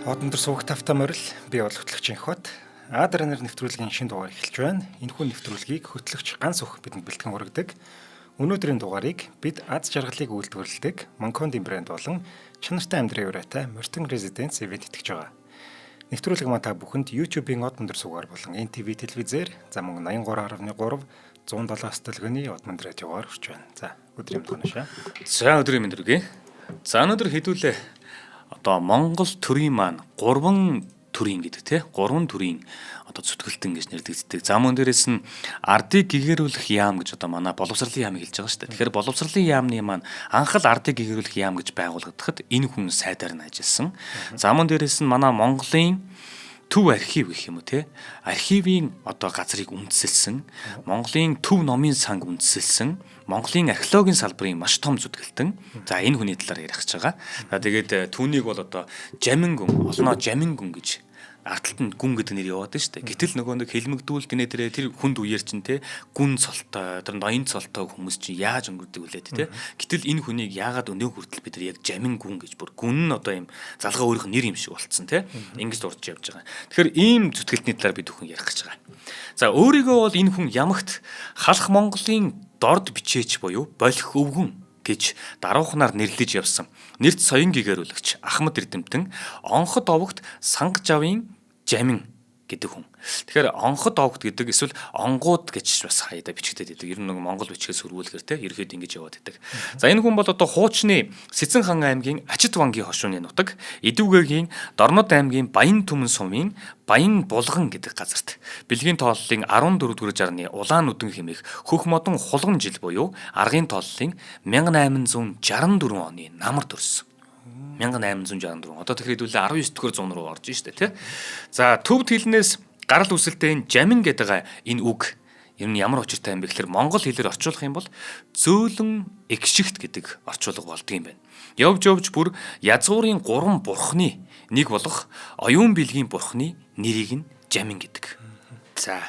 Одондөр суугт автоморил би бол хөтлөгчийн хот. Адренер нэвтрүүлгийн шинэ дугаар эхэлж байна. Энэхүү нэвтрүүлгийг хөтлөгч ганц өх бидэнд бэлтгэн хүргэдэг. Өнөөдрийн дугаарыг бид аз жаргалыг үйлдвэрлэдэг Монкондын брэнд болон чанартай амьдрын ураатай Мортон Резиденц ивэд итгэж байгаа. Нэвтрүүлэг маань та бүхэнд YouTube-ийн одондөр суугаар болон NTV телевизээр замун 83.3 170 төлгөний одмонд радиогоор хүрч байна. За, өдрийн мэнд. За өдрийн мэнд хүргэе. За өнөөдөр хэдүүлээ Монгол төрийн маань 3 төрийн гэдэг тий 3 төрийн зүтгэлтэн гэж нэрлэгддэг. За мөн дээрээс нь ардыг гэгэрүүлэх яам гэж манай боловсролын яамыг хэлж байгаа шүү дээ. Тэгэхээр боловсролын яамны маань анх л ардыг гэгэрүүлэх яам гэж байгуулагдахад энэ хүн сайдаар нь ажилласан. За мөн дээрээс нь манай Монголын төв архив гэх юм уу те архивын газрыг үндэслэсэн Монголын төв номын санг үндэслэсэн Монголын археологийн салбарын маш том зүтгэлтэн. За энэ хүний талаар ярих гэж байгаа. За тэгээд түүнийг бол Жамин гүн олноо Жамин гүн гэж арталт нь гүн гэдэг нэр яваад шүү дээ. Гэтэл нөгөө нэг хэлмэгдүүл гинэ тэр хүнд үеэр чинь те гүн цолтой тэр ноён цолтой хүмүүс чинь яаж өнгөрдөг вүлээ те. Гэтэл энэ хүнийг яагаад өнөө хүртэл бид нар яг Жамин гүн гэж бүр гүн нь юм залгаа өөрийнх нь нэр юм шиг болцсон те. Ингэж дурж явж байгаа. Тэгэхээр ийм зүтгэлтний талаар бид бүхэн ярих гэж байгаа. За өөрийгөө бол энэ хүн ямагт халах Монголын дорд бичээч буюу болох өвгөн гэж даруухнаар нэрлэж явсан. Нэрт соён гэгэрүүлэгч Ахмад Эрдэмтэн онхот овогт санга жавын Жамин гэдэг хүн. Тэгэхээр онхот овогт гэдэг эсвэл онгууд гэж бас хаяада бичигдээд байдаг. Ер нь нэг Монгол бичгээс хөрвүүлгээр те ерөөд ингэж яваад байдаг. За энэ хүн бол хуучны Сэцэн хан аймгийн Ачит вангийн хошууны нутаг, Идүүгээгийн Дорнод аймгийн Баян Түмэн сумын Баян Булган гэдэг газарт бэлгийн тооллын 14-р жарны улаан нүдэн хэмээх хөх модон хулган жил буюу аргын тооллын 1864 оны намар төрсөн. 1864. Тэгэхээр хэдүүлээ 19 дэх зуун руу орж штэ тий. За төвд хэлнээс гарал үүсэлтэй энэ Жамин гэдэг энэ үг ер нь ямар учиртай юм бэ гэхээр монгол хэлээр орчуулах юм бол зөөлөн эгшигт гэдэг орчуулга болдго юм байна. Явж бүр язгуурын 3 бурхны нэг болох оюун бэлгийн бурхны нэрийг нь Жамин гэдэг. За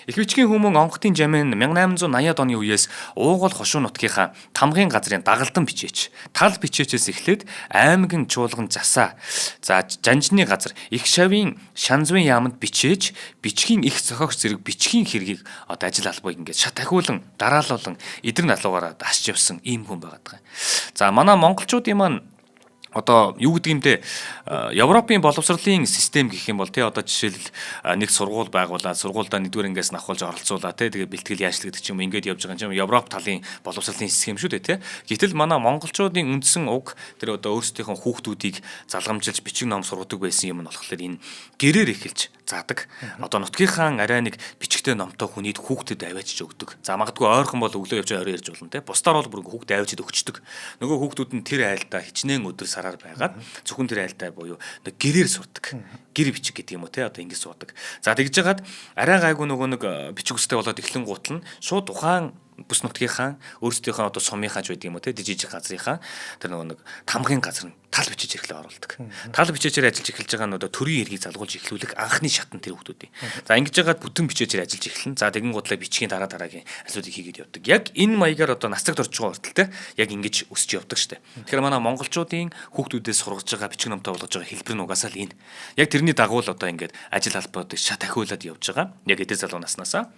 их бичгийн хүмүүн онготын Жамин 1880-ад оны үеэс уугуул хошуу нутгийнхаа тамгын газрын дагалдан бичээч тал бичээчээс эхлээд аймгийн чуулган засаа за жанжны газар их шавийн шанзвын яамд бичээж бичгийн их зохиогч зэрэг бичгийн хэргийг ажил албыг ингээд шат ахиулан дараалуулан эдэр налуугаараа дасч явсан ийм хүн байгаад байгаа. За манай монголчуудын маань юу гэдэг юм те Европын боловсролын систем гэх юм бол те жишээлбэл нэг сургууль байгуулаад сургуульдаа нэгдүгээр ангиас авахулж оролцуулаад те тэгээ бэлтгэл яачлагддаг ч юм ингээд явж байгаа юм Европ талын боловсролын систем шүү дээ те. Гэтэл манай монголчуудын үндсэн уг тэр өөрсдийнхөө хүүхдүүдийг залгамжилж бичиг ном сургадаг байсан юм нь болохоор энэ гэрээр эхэлж заадаг. Нутгийнхаа арай нэг бичгтэй номтой хүнийд хүүхдэд аваачиж өгдөг. За магадгүй ойрхон бол өглөө явж орой ярьж болно те. Бусдаар бол бүр хүүхдэд аваачиж өгчдөг. Нөгөө хүүхдүүд нь тэр айлдаа хичнээн өдөр сараар байгаад зөвхөн тэр айлдаа буюу гэрээр сурдаг. Гэр бичиг гэдэг юм уу те ингэж суудаг. За тэгж жагаад арай гайгүй нөгөө нэг бичиг үстэй болоод эхлэн гутал нь шууд тухайн бүс нутгийнхаа өөрсдийнхөө сумынхаа ч байдаг юм уу те жижиг газрынхаа тэр нөгөө нэг тамгын газар нь тал бичиж эхлээ оруулдаг. Тал бичээчээр ажиллаж эхэлж байгаа нь төрийн эргийг залгуулж эхлүүлэх анхны шатн тэр хүмүүсийн. За ингэж жагаад бүтэн бичээчээр ажиллаж эхэлнэ. За тэгэн гутлаа бичгийн дараагийн асуудыг хийгээд явдаг. Яг энэ маягаар нацагт орж байгаа хүртэл те яг ингэж өсч явдаг штэ. Тэгэхээр манай монголчуудын хүүхдүүдээс сургаж байгаа бичиг номтой болгож байгаа хэлбэр нь угаасаа л энэ. Яг тэрний дагуу л ингэж ажил албауудыг шат ахиулаад явж байгаа. Яг эдгээр залуу наснасаа.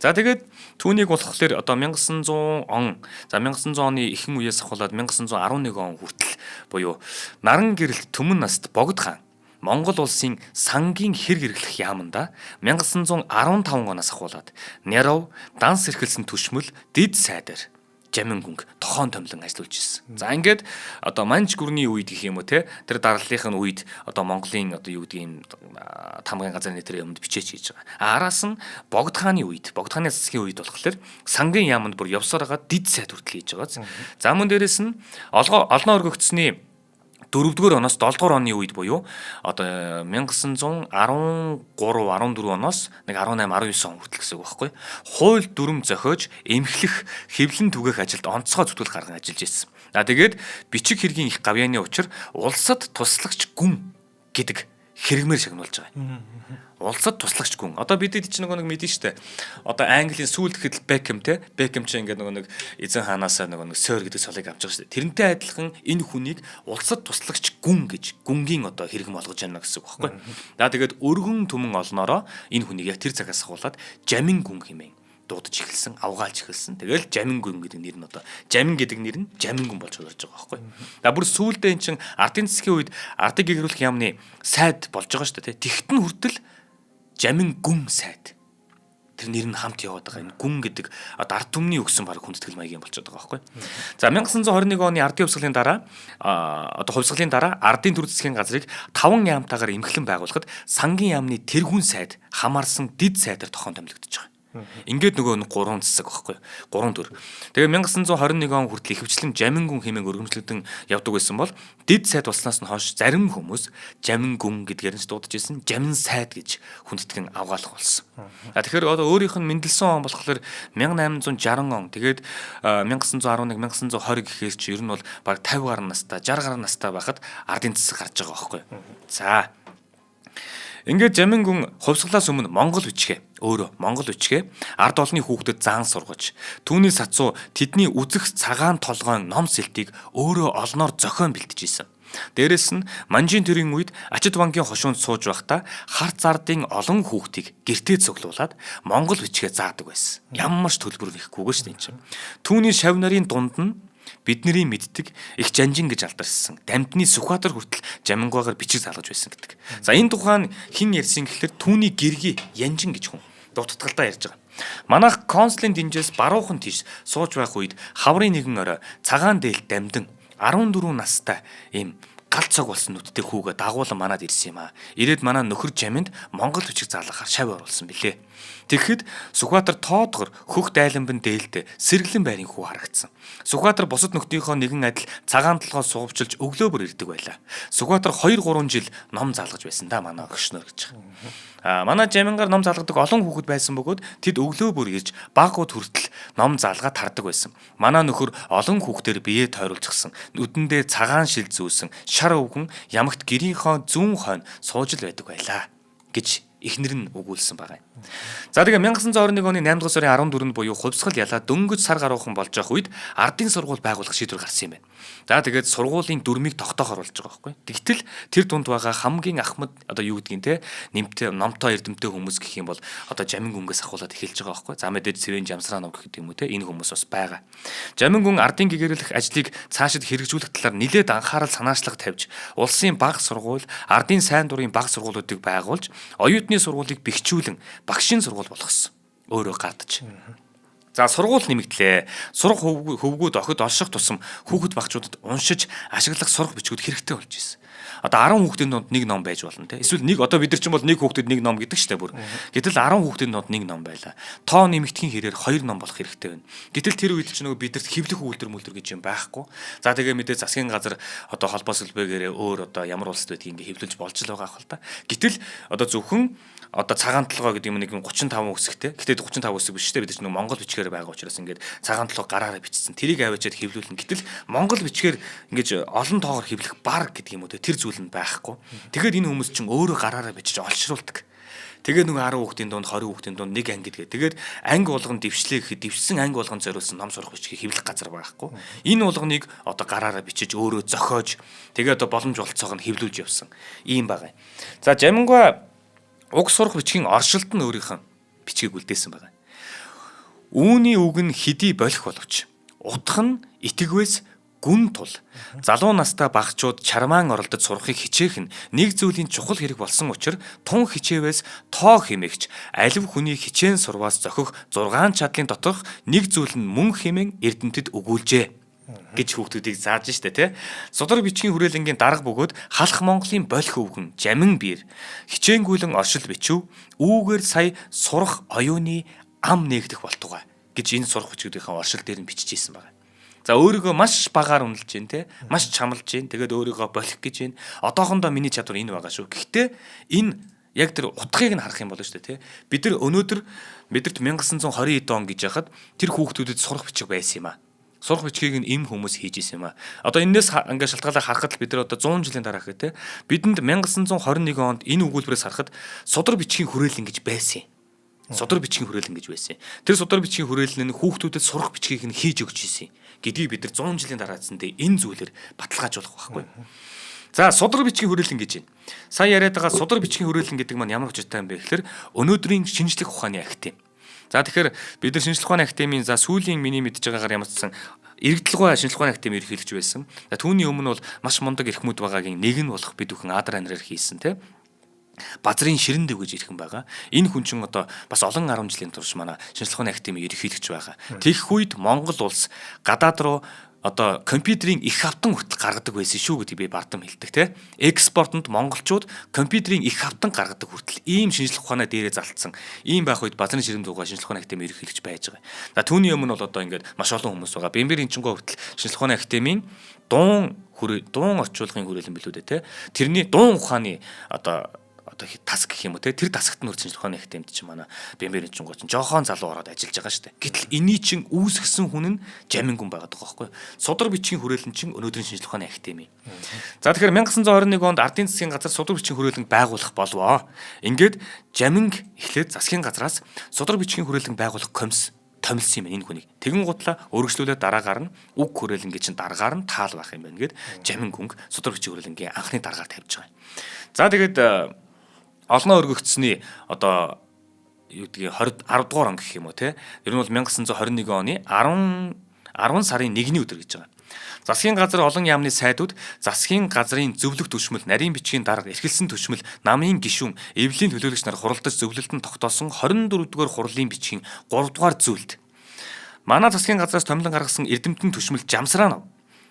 За тэгээд түүнийг болохоор 1900 он за 1900 оны ихэнх үеэс ахуулаад 1911 он хүртэл буюу Наран гэрэлт Түмэн наст Богд хаан Монгол улсын сангийн хэрэг эрхлэх яаманда 1915 оноос ахуулаад Нярав данс эрхэлсэн түшмэл дид сайдаар Жамин гүнг тохон томлон ажиллаж ирсэн. За ингээд манч гүрний үед гэх юм уу те тэр даргаллынхын үед Монголын юу гэдгийг тамгын газрын тэр юмд бичээч хийж байгаа. Араас нь Богд хааны үед Богд хааны засгийн үед болохоор сангийн яамд бүр явсаар байгаа дид сайд хүртэл хийж байгаа. За мөн дээрэс нь олноо өргөгдсөний 4-р оноос 7-р оны үед буюу 1913 14 оноос нэг 18 19 он хүртэл гэсэн үг байхгүй. Хууль дүрм зохиож эмхлэх хэвлэн түгээх ажилд онцгой зүтгэл гарган ажиллаж ирсэн. Тэгээд бичиг хэргийн их гавьяаны учир улсад туслагч гүн гэдэг хэрэгмээр шагнуулж байгаа. Улсад туслагч гүн. Одоо бид чинь нэг мэдэн штэ. Одоо Английн сүүл гэхэд Бекхэм те. Бекхэм чинь ингээд нэг эзэн хаанаас нэг сойр гэдэг солыг авч байгаа штэ. Тэрнтэй адилхан энэ хүнийг улсад туслагч гүн гэж гүнгийн одоо хэрэгм болгож байна гэсэн үг байхгүй. За тэгээд өргөн түмэн олноороо энэ хүнийг яг тэр цагаас ахуулаад жамин гүн хэмээн дуудаж эхэлсэн, авгаалж эхэлсэн. Тэгэл жамин гүн гэдэг нэр нь одоо жамин гэдэг нэр нь жамин гүн болж орж байгаа байхгүй. За бүр сүүлдээ эн чин ардын засгийн үед ардыг гэгрүүлэх яамны сайд болж байгаа шүү дээ. Тэгтэн хүртэл жамин гүн сайд. Тэр нэр нь хамт яваад байгаа. Энэ гүн гэдэг одоо ард түмний өгсөн баг хүндэтгэл маягийн болчиход байгаа байхгүй. За 1921 оны ардын хувьсгалын дараа одоо хувьсгалын дараа ардын төр засгийн газрыг 5 яамтайгаар эмхлэн байгуулахад сангийн яамны тэргүүн сайд хамаарсан дид сайдаар тохон томилогдож байгаа. Ингээд нөгөө 3 засаг байхгүй 3 төр. Тэгээ 1921 он хүртэл ихэвчлэн жамин гүн хэмээн өргөмжлөгдөн явдаг байсан бол дид сайд болсноос нь хойш зарим хүмүүс жамин гүн гэдгээр нь дуудаж ирсэн жамин сайд гэж хүндэтгэн авгаалах болсон. Тэгэхээр одоо өөрийнх нь мэндэлсэн он болохоор 1860 он. Тэгээд 1911 1920 гэхээс чи ер нь бол баг 50 гаруй настай 60 гаруй настай байхад ардын засаг гарч байгаа байхгүй. За ингээд жамин гүн хувьсгалаас өмнө Монгол бичгээ өөрөө Монгол бичгээ ард олонний хүүхдэд заан сургаж түүний сацуу тэдний үзэх цагаан толгойн ном сэлтийг өөрөө олноор зохион бэлтэж исэн. Дээрэс нь манжийн төрийн үед Ачид банкын хошуунд сууж байхдаа харт зардын олон хүүхдийг гэртээ цуглуулад Монгол бичгээ заадаг байсан. Ямар ч төлбөр нэхгүйгээр шүү дээ энэ чинь. Түүний шав нарын дунд нь бидний мэддэг их жанжин гэж алдарсан. Дамтны Сүхбаатар хүртэл жамингаагаар бичиг залгаж байсан гэдэг. За энэ тухайн хэн ярьсан гэхэлэр түүний гэргий Янжин гэж хүн дутагдaltaа ярьж байгаа. Манайх консулын динжээс баруухан тийш сууж байх үед хаврын нэгэн орой цагаан дээл дамдин 14 настай ийм гал цог болсон нүдтэй хүүгээ дагуулan манад ирсэн юм аа. Ирээд манай нөхөр жаминд Монгол бичиг заалгахаар шав оруулсан билээ. Тэгэхэд Сүхбаатар тоодгор хөх дайланбан дээлтэй сэргэлэн байрын хүү харагдсан. Сүхбаатар бусад нөхдийнхөө нэгэн адил цагаан толгой сувчилж өглөөбөр ирдэг байлаа. Сүхбаатар 2-3 жил ном заалгаж байсан да манай өгшнөр гэж. Манай жамингаар ном заалгадаг олон хүүхэд байсан бөгөөд тэд өглөөбөр ирж багууд хүртэл ном заалгаад тардаг байсан. Манай нөхөр олон хүүхдээр биеэ тойруулчихсан. Нүдэндээ цагаан шил зүүсэн шар өвгөн ямагт гэрийнхөө зүүн хойно сууж л байдаг байлаа гэж эхнэр нь өгүүлсэн байгаа юм. За тэгээ 1921 оны 8 дугаар сарын 14-нд буюу хувьсгал ялаа дөнгөж сар гаруухан болж байх үед ардын сургууль байгуулах шийдвэр гарсан юм байна. За тэгээд сургуулийн дүрмийг тогтоох оруулж байгаа байхгүй. Тэгтэл тэр дунд байгаа хамгийн ахмад одоо юу гэдгийг те нэмтээ номтой эрдэмтэй хүмүүс гэх юм бол одоо жамин гүнгээс ахуулаад эхэлж байгаа байхгүй. За мэдээж Цэвэн Жамсраа ном гэх юм уу те энэ хүмүүс бас байгаа. Жамин гүн ардын гэгэрэлэх ажлыг цаашид хэрэгжүүлэх талаар нэлээд анхаарал санаачлага тавьж улсын бага сургууль, ардын сайн дурын бага сургуулиудыг байгуулж оюутны сургуулийг бэхжүүлэн багшийн сургууль болгосон. Өөрөө гардаж. За сургууль нэмэгдлээ. Сурах хөвгүүд охид олших тусам хүүхэд багчуудад уншиж ашиглах сурах бичгүүд хэрэгтэй болж ирсэн. Одоо 10 хүүхдийн донд нэг ном байж болно те. Эсвэл нэг одоо бид нар ч юм бол нэг хүүхдэд нэг ном гэдэг штэ бүр. Гэтэл 10 хүүхдийн донд нэг ном байла. Тоо нэмэгдэхийн хэрээр 2 ном болох хэрэгтэй байна. Гэтэл тэр үед ч нөгөө бидэрт хэвлэх үйлдвэр мүлдэр гэж юм байхгүй. За тэгээ мэдээ засгийн газар одоо холбоо сүлбээгээрээ өөр одоо ямар улсад байдгийг ингээ хэвлүүлж болж л байгаа хэл та. Гэтэл одоо зөвхөн одоо цагаан толгой гэдэг юм нэг 35 үсэгтэй. Гэтэ 35 үсэг биш шүү дээ. Бид ч нэг Монгол бичгээр байгаа учраас ингээд цагаан толгой гараараа бичсэн. Тэрийг аваачаад хэвлүүлнэ. Гэтэл Монгол бичгээр ингээд олон тоогоор хэвлэх бар гэдэг юм уу тэр зүйл нь байхгүй. Тэгэхээр энэ хүмүүс чинь өөрөө гараараа бичиж олшруулдаг. Тэгээ нөгөө 10 хүүхдийн дунд 20 хүүхдийн дунд нэг анги гэдгээ. Тэгээд анги болгон дэвшлээ гэхэд дэвшсэн анги болгон зориулсан ном сурах бичгийг хэвлэх газар байхгүй. Энэ болгоныг одоо гараараа бичиж өөрөө зохиож тэгээ одоо боломж олцоог нь хэвлүүлж явсан. Ийм байгаа. За Жамингаа уг сурах бичгийн оршилт нь өөрийнх нь бичгийг үлдээсэн байна. Үүний үг нь хэдий болох боловч утх нь итгэвээс гүн тул залуу настай багчууд чармаан оролдож сурахыг хичээх нь нэг зүйлийн чухал хэрэг болсон учраас тун хичээвээс тоо хэмээгч алив хүний хичээн сурваас зохих 6 чадлын доторх нэг зүйл нь мөн хэмээн эрдэмтэд өгүүлжээ гэж хүүхдүүдийг зааж штэ тий. Судар бичгийн хүрээлэнгийн дарга бөгөөд халах Монголын болох өвгөн Жамин биер хичээнгүйлэн оршил бичв үүгээр сая сурах оюуны ам нээгдэх болтугай гэж энэ сурах бичгүүдийн оршил дээр нь бичижсэн байна. За өөрийгөө маш багаар үнэлж जैन те маш чамлж जैन тэгээд өөрийгөө болох гэж जैन одоохондоо миний чадвар энэ байгаа шүү. Гэхдээ энэ яг тэр утгыг нь харах юм болно шүү дээ те. Бид нар өнөөдөр бидэрт 1920 он гэж яхад тэр хүүхдүүдэд сурах бичиг байсан юм аа. Сурах бичгийг нь эм хүмүүс хийж исэн юм а. Одоо энэс ингээд шалтгаалаа харахад л бид нар одоо 100 жилийн дараах гэдэг бидэнд 1921 онд энэ өгүүлбэрээс харахад судар бичгийн хүрээлэн гэж байсан юм. Судар бичгийн хүрээлэн гэж байсан. Тэр судар бичгийн хүрээлэн нь хүүхдүүдэд сурах бичгийг нь хийж өгч ийсэн гэдгийг бид нар 100 жилийн дараа зэндээ энэ зүйлээр баталгаажуулах байхгүй. За судар бичгийн хүрээлэн гэж байна. Сая яриад байгаа судар бичгийн хүрээлэн гэдэг маань ямар учиртай юм бэ гэхээр өнөөдрийн шинжлэх ухааны акт юм. За тэгэхээр бид нар шинжлэх ухааны академийн за сүүлийн миний мэдж байгаагаар ямар ч сан иргэдлэгөө шинжлэх ухааны академи ерөнхийлөгч байсан. За түүний өмнө бол маш мундаг эрхмүүд байгаагийн нэг нь болох бид бүхэн Адар анираар хийсэн тийм. Базрын ширэн дэв гэж ирхэн байгаа. Энэ хүн чинь одоо бас олон 10 жилийн турш манай шинжлэх ухааны академи ерөнхийлөгч байгаа. Тэгэх үед Монгол улс гадаад руу одоо компьютерийн их хавтан хүртэл гаргадаг байсан шүү гэдгийг би бардам хэлдэг тийм. Экспортод монголчууд компьютерийн их хавтан гаргадаг хүртэл ийм шинжлэх ухаанаа дээрээ залтсан. Ийм байх үед базрын ширэн дуугаа шинжлэх ухааны академи ерөнхийлөгч байж байгаа. За түүний өмнө бол одоо ингээд маш олон хүмүүс байгаа. Бэмбэр энчингөө хүртэл шинжлэх ухааны академийн дуун орчуулгын хүрээлэн билүү дээ тийм. Тэрний дуун ухааны одоо таск гэх юм уу те тэр тасагт нь шинжлэх ухааны академид чинь манай Бэмбэр энчингөө чинь жоохон залуу ороод ажиллаж байгаа шүү дээ. Гэтэл эний чинь үүсгэсэн хүн нь Жамин гүн байгаа байхгүй. Судар бичгийн хүрээлэн чинь өнөөдрийн шинжлэх ухааны академи. За тэгэхээр 1921 онд Ардын засгийн газар судар бичгийн хүрээлэн байгуулах болвоо. Ингээд Жаминг эхлээд засгийн газраас судар бичгийн хүрээлэн байгуулах томилсон юм энэ хүнийг. Тэгэн гутла өргөжлүүлээд дараагаар нь үг хүрээлэнгийн чинь дараагаар нь таал байх юм байна гэд Жамин гүнг судар бичгийн хүрээлэнгийн анхны дараагаар тавьж байгаа. За тэгээд олноо өргөгдсөний одоо юу гэдгийг 10 дугаар он гэх юм уу те. Ер нь бол 1921 оны 10 сарын 1-ний өдөр гэж байгаа. Засгийн газар олон яамны сайдууд засгийн газрын зөвлөх түшмэл, нарийн бичгийн дарга, эрхэлсэн түшмэл, намын гишүүн, эвлэлийн төлөөлөгч нар хуралдаж зөвлөлтөнд тогтоосон 24-р хурлын бичгийн 3-р зүйлд манай засгийн газраас томилон гаргасан эрдэмтэн түшмэл Жамсраанов,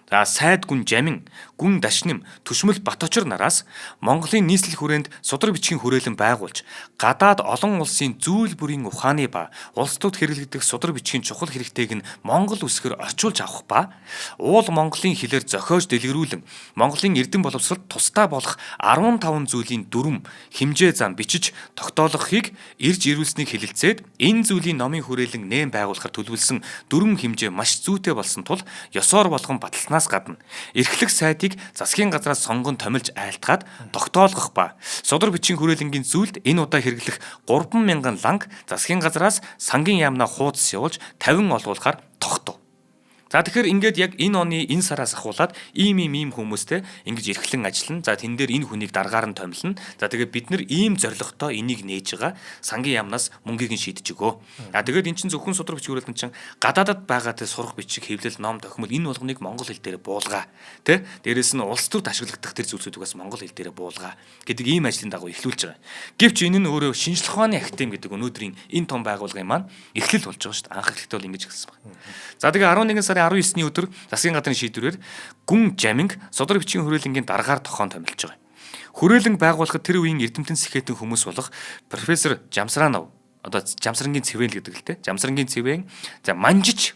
за сайд гүн Жамин, гүн Дашним, түшмэл Баточор нараас Монголын нийслэл хүрээнд судар бичгийн хүрээлэн байгуулж, гадаад олон улсын зүйл бүрийн ухааны ба улс төрд хэрэглэгдэх судар бичгийн чухал хэрэгтэйг нь Монгол үсгээр орчуулж авах ба уул Монголын хэлээр зохиож дэлгэрүүлэн Монголын эрдэм боловсролд тусдаа болох 15 зүйлийн дүрм, хэмжээ зам бичиж тогтоолгохыг ирж ирүүлснийг хэлэлцээд энэ зүйлийн номын хүрээлэн нэм байгуулахар төлөвлөсөн дүрм хэмжээ маш зүйтэй болсон тул ёсоор болгон баталснаас гадна эрхлэх сайдыг засгийн газраас сонгон томилж айлтгаад тогтоолгох ба судар бичгийн хүрээлэнгийн зүйлд энэ удаа хэрэглэх 3,000 ланг засгийн газраас сангийн яамнаа хуудас явуулж 50 олгуулахаар тогтов. За тэгэхээр ингээд яг энэ оны энэ сараас ахуулаад ийм хүмүүстэй ингэж эрхлэн ажиллана. За тэн дээр энэ хүнийг дараагаар нь томилно. За тэгээд бид нэр ийм зоригтой энийг нээж байгаа сангийн яамнаас мөнгийг нь шийдэж өгөө. А тэгээд эн чинь зөвхөн судар бичиг хүрээлэн чинь гадаадад байгаа тэ сурах бичиг хэвлэл ном тохимол энэ болгоныг монгол хэл дээр буулгаа. Тэ? Дээрээс нь улс төрд ашиглагдах тэр зүйлсүүдийг бас монгол хэл дээр буулгаа гэдэг ийм ажлын дагуу эхлүүлж байгаа. Гэвч энэ нь өөрөө шинжлэх ухааны академи гэдэг өнөөдрийн энэ том байгууллагын маань эхлэл болж байгаа шүү дээ. Анх эхлэхдээ бол ингэж хэлсэн байна. За тэгээд 11 сарын 19-ний өдөр засгийн газрын шийдвэрээр гүн Жаминг судар бичгийн хүрээлэнгийн дараагаар тохон томилж байгаа. Хүрээлэнг байгуулахад тэр үеийн эрдэмтэн сэхэтэн хүмүүс болох профессор Жамсраанов, одоо Жамсрангийн цэвэн л гэдэг л те. Жамсрангийн цэвэн, за Манжиж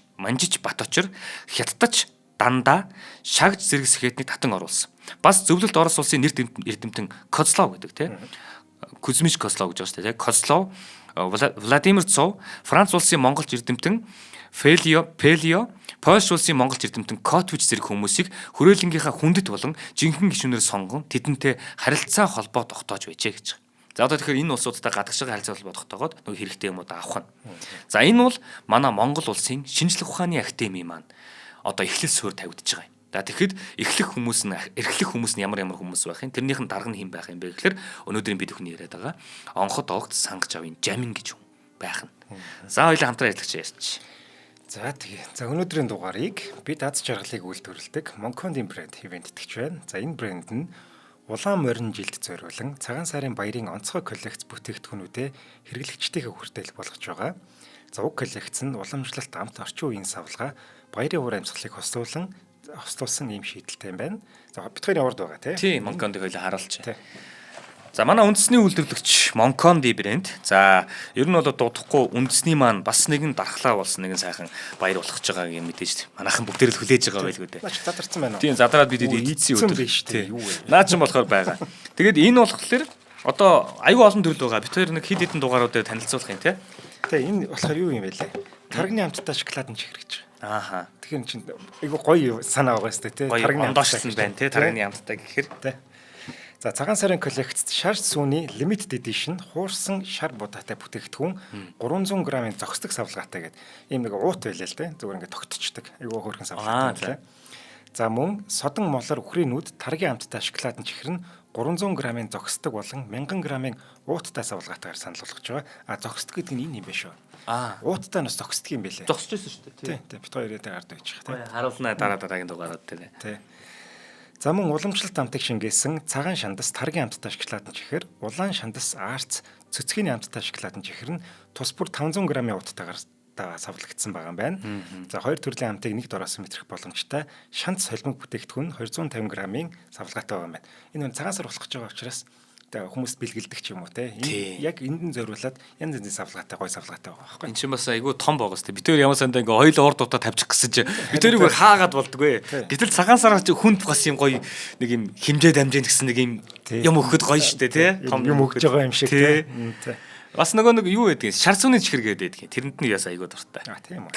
Баточор, Хятадч Дандаа, Шагж зэрэг сэхэтнийг татан оруулсан. Бас зөвлөлт Орос улсын нэр эрдэмтэн Козлов гэдэг те. Кузьмич Козлов гэж байна шүү дээ те. Козлов, Владимир Цов, Франц улсын монголч эрдэмтэн Пелио, Польш улсын монголч эрдэмтэн Котвич зэрэг хүмүүсийг хүрээлэнгийнхаа хүндэт болон жинхэнэ гишүүнээр сонгон тэдэнтэй харилцаа холбоо тогтоож байжээ гэж. За одоо тэгэхээр энэ улсуудтай гадагшаа харилцаа холбоо тогтоогоод нөгөө хэрэгтэй юмудаа авах нь. За энэ бол манай Монгол улсын шинжлэх ухааны академи маань одоо эхлэл суурь тавигдж байгаа юм. За тэгэхэд эрхлэх хүмүүс нь ямар хүмүүс байх юм? Тэрнийх нь дарга нь хэн байх юм бэ гэхээр өнөөдрийн бид бүхний яриад байгаа онхот огт сангаж авын Жамин гэж хүн байх нь. За хоёулаа хамтран ажиллаж ярьж. За өнөөдрийн дугаарыг бид аз жаргалыг үйлдвэрлэдэг Монкондын брэнд ивент итгэж байна. За энэ брэнд нь улаан морин жилд зориулан цагаан сарын баярын онцгой коллекц бүтээгдэхүүнүүдэд хэрэглэгчдийнхээ хүртэл болгож байгаа. За уг коллекц нь уламжлалт амт орчин үеийн савлгаа баярын уур амьсгалыг хослуулсан ийм шийдэлтэй юм байна. За бид хоёр явард байгаа тийм Монкондыг хоёул харуулж. За манай үндэсний үйлдвэрлэгч Монконди брэнд. За ер нь бол дуудахгүй үндэсний маань бас нэгэн дархлаа болсон нэгэн сайхан баяр болгож байгаа юм мэдээж манайхан бүгдээр л хүлээж байгаа байлгүй дээ. Наач задарсан байна уу? Тийм задраад бид эдийцсэн өдөр биш тийм юу вэ? Наа чин болохоор байгаа. Тэгээд энэ болохоор одоо аюу олон төрөл байгаа. Бид хоёр нэг хэд хэдэн дугааруудаар танилцуулах юм тий. Тэгээ энэ болохоор юу юм бэ лээ? Тарганы хамттай шоколад нь чих хэрэгж байгаа. Ааха. Тэгэхээр чинь айгу гоё санаа байгаа сте тий. Тарганы амттай байна тий. Тарганы амттай гэхээр тий. За цагаан сарын коллекцт шар сүүний limited edition хуурсан шар будаатай бүтээгдэхүүн 300 грамын зохисдог савлгаатай гэдэг ийм нэг уут байлаа л дээ. Зүгээр ингээд тогтцдог. Айгу хөрхэн савлгаатай. За мөн содон молор үхрийн нүд таргийн амттай шоколадын чихэр нь 300 грамын зохисдог болон 1000 грамын ууттай савлгаатайгаар санал болгож байгаа. А зохисдог гэдэг нь энэ юм байна шүү. Ууттай нас зохисдог юм байлээ. Зогсож байсан шүү дээ. Тий. Бит хоёр яриад гард байж байгаа. Харуулнаа дараагийн дугаарууд тий. За мөн уламжлалт амтыг шингээсэн цагаан шандас таргийн амттай шоколадын чихэр, улаан шандас арц цэцгийн амттай шоколадын чихэр нь тус бүр 500 грамын уттайгаар савлагдсан байгаа юм байна. За хоёр төрлийн амтыг нэг дороос мэтрэх боломжтой шанц солимог бүтээгдэхүүн 250 грамын савлгаатай байгаа юм байна. Энэ нь цагаан сар болох гэж байгаа учраас хүмүүс бэлгэлдэг ч юм уу те. Яг энд нь зориулаад янз янзын савлгаатай гой савлгаатай байгаа байхгүй. Энд чинь бас айгүй том байгаа сте. Бид хоёр ямар сандаа ингээ хоёул ор дутаа тавьчих гэсэн чинь бид хоёрыг хаагаад болдгоо. Гэтэл цагаан сараар чи хүнд бас юм гоё нэг юм хэмжээ дамжин гэсэн нэг юм өгөхөд гоё штэ те. Том юм өгж байгаа юм шиг те. Бас нөгөө нэг юу гэдэг шар сууны чихэр гэдэг. Тэрэнд нь яс айгүй дуртай. Тийм үү.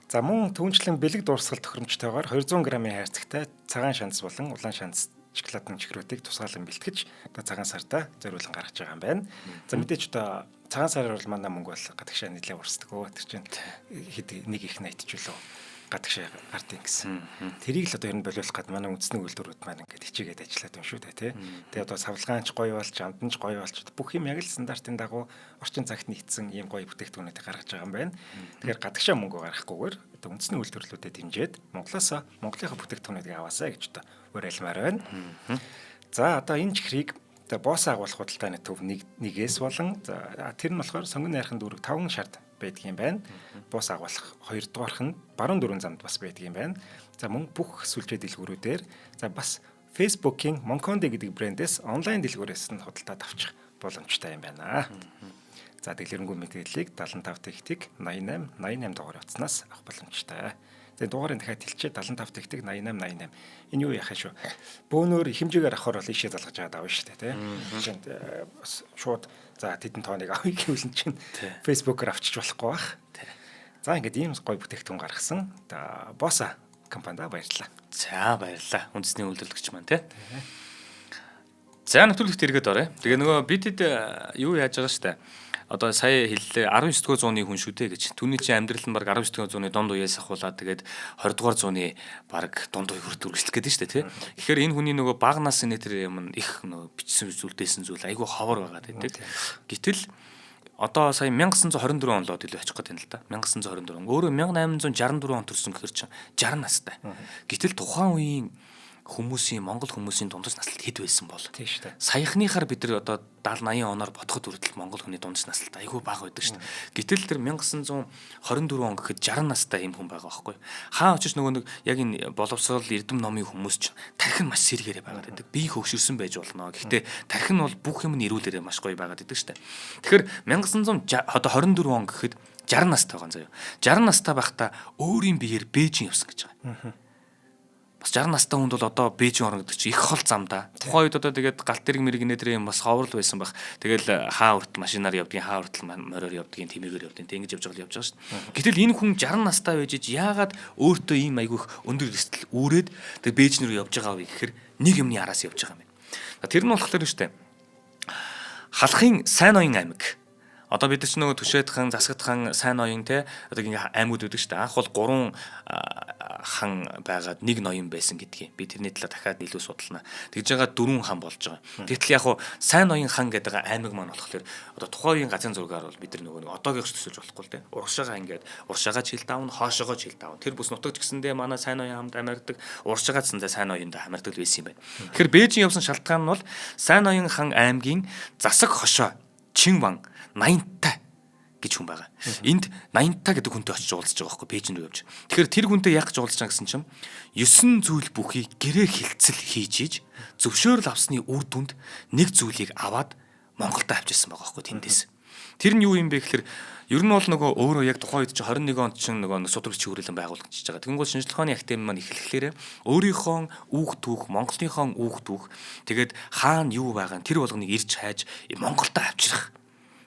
За мөн түүнчлэн бэлэг дуурсгал тохиромжтойгоор 200 грамын хайрцагтай цагаан шанц болон улаан шанц шоколадын чихрүүдийг тусгаалan бэлтгэж одоо цагаан сарда зориулан гаргаж байгаа юм байна. За мэдээч одоо цагаан сараар бол манай мөнгө бол гадагшаа нэлээд урсдаг. Тэр чинь хэд нэг их 80 ч үлээ гадагшаа гардыг гэсэн. Тэрийг л одоо ер нь болиулах гээд манай үндэсний үйлдвэрүүд маань ингээд хичээгээд ажиллаад байна шүү дээ тий. Тэгээ одоо савлгаанч гоё болж, амтанч гоё болж бүх юм яг л стандартын дагуу орчин цагт нийцсэн ийм гоё бүтээгдэхүүнүүдийг гаргаж байгаа юм байна. Тэгэхээр гадагшаа мөнгө гаргахгүйгээр одоо үндэсний үйлдвэрлэлүүдэд дэмжиж Монголынхаа бүтээгдэхүүнүүдийг аваасаа гэж одоо уриалмаар байна. За одоо энэ чихрийг боос агуулах худалдааны төв нэгээс болон тэр нь болохоор сонгон найрхан дүүрэг 5 шард байдаг юм байна. Боос агуулах 2 дугаарх нь баруун дөрвөн замд бас байдаг юм байна. За мөн бүх сүлжээ дэлгүүрүүдээр за бас Facebook-ийн Monconde гэдэг брэндээс онлайн дэлгүүрээс нь худалдаад авчих боломжтой юм байна. За дэлгэрэнгүй мэдээллийг 75 тэгтиг 88 дугаар утаснаас авах боломжтой. Тэгээ дугаарыг дахиад хэлчихээ 75 тэгтиг 88. Энэ юу яхаа шүү. Бөөнөр хэмжээгээр авахаар бол ишээ залгаж аваад авна шүү дээ, тийм. Бас шууд за тэдэн тооныг авъя гэвэл чинь Facebook-оор авчиж болохгүй бах. За ингээд ийм гоё бүтээгдэхүүн гаргасан. Боса компанид баярлалаа. За баярлалаа. Үндэсний үйлдвэрлэгч маань тий. За нэвтрүүлэгт эргээд орё. Тэгээ нөгөө бидэд юу яаж байгаа штэ. Одоо сая хэллээ 19-р зууны хүн шүү дээ гэж. Түүний чинь амьдрал нь баг 19-р зууны дунд үеэс ахуулаад тэгээд 20-р зууны баг дунд үе хүртэл үргэлжлэх гэдэг шүү дээ тий. Тэгэхээр энэ хүний нөгөө бага насны тэр юм их нөгөө бичсэн зүйлдээсэн зүйл айгүй ховор байгаа гэдэг. Гэтэл одоо сая 1924 он лоо илүү очих гэдэг юм л да. 1924 он. Өөрөө 1864 он төрсөн гэхэр чинь 60 настай. Гэтэл тухайн үеийн Монгол хүмүүсийн дундас наслт хэд байсан бол. Тийм шүү дээ. Саяхныхаар бид нар одоо 70 80 оноор бодоход хүртэл Монгол хүний дундас наслт айгүй бага байдаг шүү дээ. Гэтэл тэр 1924 он гэхэд 60 настай юм хүн байгаа байхгүй. Хаа очиж нөгөө нэг яг энэ боловсрол эрдэм номын хүмүүс чинь тархин маш сэргээрээ байгаад байдаг. Бие хөгшөрсөн байж болно. Гэхдээ тархин бол бүх юм нь эрүүлэрээ маш гоё байгаад байдаг шүү дээ. Тэгэхээр 1924 он гэхэд 60 настай байгаа заяа. 60 настай байхдаа өөрийн биеэр Бээжин явсан гэж байгаа. Бас 60 настай хүнд бол одоо Бээжин орно гэдэг чинь их хол зам да. Тухайн үед одоо тэгээд галт тэрэг мэрэгнээ тэр юм бас ховрол байсан баг. Тэгэл хаа хүртэл машинаар явдгийн, хаа хүртэл мориор явдгийн, тэмээгээр явдгийн ингэж явж байгаа шүү дээ. Гэтэл энэ хүн 60 настай байж яагаад өөртөө ийм айгүйх өндөр эрсдэл үүрээд тэгээд Бээжин рүү явж байгаа вэ гэхээр нэг юмны араас явж байгаа юм байна. Тэр нь болохоор шүү дээ. Халахын Сайн Ноён аймаг. Одоо бид нар ч нөгөө Түшээдхан, Засагдхан, Сайн Ноён те одоо ингээ аймагуд үүдэг шүү дээ. Анх бол 3 хан байгаад 1 ноён байсан гэдгийг би тэрний талаар дахиад илүү судална. Тэгж байгаа 4 хан болж байгаа. Тэгтэл яг хуу Сайн Ноён хан гэдэг аймаг маань болохоор одоо тухайн үеийн газрын зургаар бол бид нар нөгөө одоогийнх төсөлж болохгүй л те. Урагшаага ингээд урагшаага чил давна, хоошоогоо чил давна. Тэр бүс нутагч гэсэндээ манай Сайн Ноён хамт амьдардаг, урагшаага цэндээ Сайн Ноёнд амьдардаг байсан юм байна. Тэгэхээр Бээжин явсан шалтгаан нь бол Сайн Ноён хан аймгийн засаг хошоо Чинван 80-та гэж хүн байгаа. Энд 80-та гэдэг хүнтэй очиж уулзж байгаа байхгүй Бээжин рүү явж. Тэгэхээр тэр хүнтэй яг гэж уулзж байгаа гэсэн чинь 9 зүйл бүхий гэрээ хилцэл хийж иж зөвшөөрөл авсны үр дүнд нэг зүйлийг аваад Монголд авчирсан байгаа байхгүй тэндээс. Тэр нь юу юм бэ гэхээр ер нь бол нөгөө өөрөө яг тухайн үед чинь 21 онд чинь нөгөө судалж чигүүрэлэн байгуулагдчихж байгаа. Тэгэнгүүт шинжлэх ухааны академи маань эхлэхлээрээ өөрийнхөө үүх түүх, Монголынхоо үүх түүх тэгээд хаана юу байгаа нь тэр болгоныг ирж хайж Монголд авчрах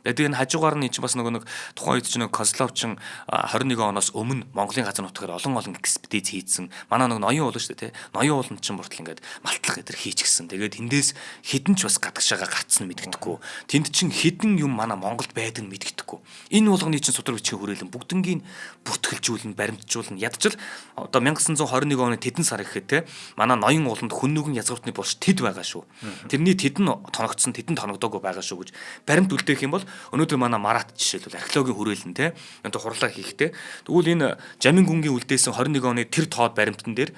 Тэгээд энэ хажуугаар нь чинь бас нэг тухайн үед чинь Козловчин 21 оноос өмнө Монголын газар нутгаар олон экспедиц хийсэн. Манай нэг ноён уул шүү дээ, тий. Ноён ууланд чинь бүртэл ингээд малтлах гэдэр хийчихсэн. Тэгээд эндээс хідэн ч бас гадагшаага гацсан мэдгэдэггүй. Тэнд чинь хідэн юм манай Монголд байдаг мэдгэдэггүй. Энэ болгоны чинь судар бичгийн хүрээлэн бүгднгийн бүтгэлжүүлэн, баримтжуулан ядчил одоо 1921 оны тэдэн сар гэхэд тий. Манай ноён ууланд хүннүгэн язгууртны булш тэд байгаа шүү. Тэрний тэдэн тоногдсон, тэдэн тоногдоогүй байгаа шүү гэж баримт үлдээх юм бол өнөөдөр манай Марат жишээлбэл археологийн хүрээлэн те энэ хурлаа хийхтэй. Тэгвэл энэ Жамин гүнгийн үлдээсэн 21 оны тэр тоод баримтан дээр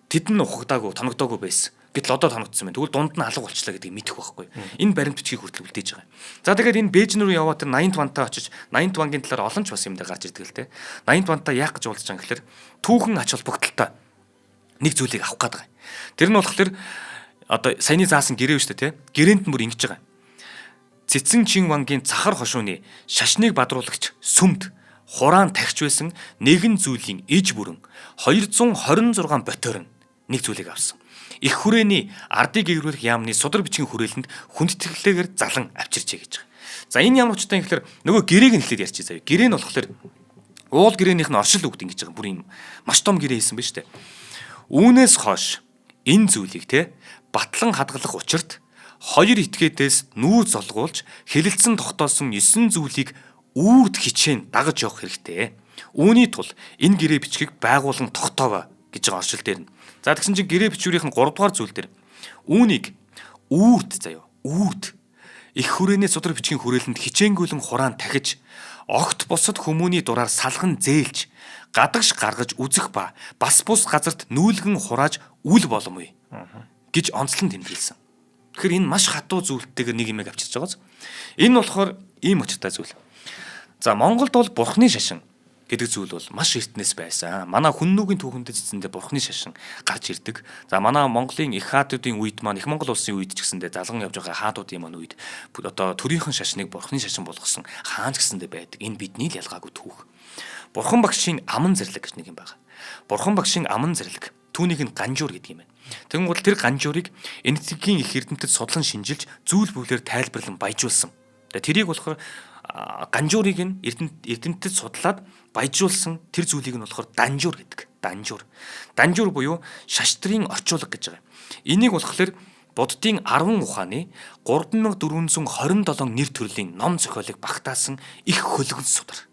тэдэн ухагдаагүй, тоногдоогүй байсан. Гэтэл одоо тоногдсон байна. Тэгвэл дунд нь алга болчлаа гэдгийг мэдэх байхгүй. Энэ баримт бичгийг хүртэл үлдээж байгаа. За тэгээд энэ Бээжин рүү яваад тэр 80 вантаа очиж 80 вангийн талаар олон ч бас юм дээр гарч ирдэг л те. 80 вантаа яах гэж уулзж байгаа юм гэхээр түүхэн ач холбогдолтой нэг зүйлийг авах гээд байгаа. Тэр нь болохоор одоо саяны заасан гэрээ шүү дээ те. Гэрээнд нь бүр ингэж байгаа. Цэцэн чин вангийн цахар хошууны шашныг бадруулагч сүмд хураан тагч байсан нэгэн зүйлийн иж бүрэн 226 ботоор нэг зүйлийг авсан. Их хүрээний ардыг гэрүүлэх яамны судар бичгийн хүрээлэнд хүндэтгэлээр залан авчирчээ гэж байгаа. За энэ ямар учиртай юм гэхээр нөгөө гэрээг нь хэлээд ярьчих заяа. Гэрээ нь болохоор уул гэрээнийх нь оршил өгд ингэж байгаа. Бүр юм маш том гэрээ хийсэн байна шүү дээ. Үүнээс хойш энэ зүйлийг те батлан хадгалах учирт хоёр этгээдээс нүүр золгуулж хэлэлцэн тогтоосон 9 зүйлийг үрд хичээн дагаж явах хэрэгтэй. Үүний тул энэ гэрээ бичгийг байгуулан тогтооваа гэж байгаа оршил дээр нь. За тэгсэн чинь гэрээ бичвэрийн 3 дугаар зүйл дээр үүнийг үрд заяа. Үрд их хүрээний судар бичгийн хүрээлэнд хичээнгүйлэн хураан тахиж огт босод хүмүүний дураар салган зээлж гадагш гаргаж үзэх ба бас бус газарт нүүлгэн хурааж үл боломгүй гэж онцлон тэмдэглэсэн. Тэгэхээр энэ маш хатуу зүйлтэйгээр нэг юм авчирч байгааз. Энэ болохоор ийм очтой зүйл. За Монголд бол бурхны шашин гэдэг зүйл бол маш эртнээс байсан. Манай хүннүүгийн түүхэнд эзэндээ бурхны шашин гарч ирдэг. За манай Монголын их хаадуудын үед маань их Монгол улсын үед ч гэсэндээ залган явж байгаа хаадуудын маань үед одоо төрийнхэн шашныг бурхны шашин болгосон хаан ч гэсэндээ байдаг. Энэ бидний л ялгаагүй түүх. Бурхан багшийн аман зэрлэг гэж нэг юм байна. Бурхан багшийн аман зэрлэг. Түүнийг нь ганжуур гэдэг юм байна. Тэгвэл бол тэр ганжуурыг энэтхэгийн их эрдэмтэд судлан шинжилж зүйл бүлээр тайлбарлан баяжуулсан. Тэрийг болохоор ганжуурыг нь эрдэмтэд судлаад баяжуулсан тэр зүйлийг нь болохоор данжуур гэдэг. Данжуур буюу шаштрын орчуулга гэж байгаа. Энийг болохоор Буддын 10 ухааны 3427 нэр төрлийн ном зохиолыг багтаасан их хөлгөн судар.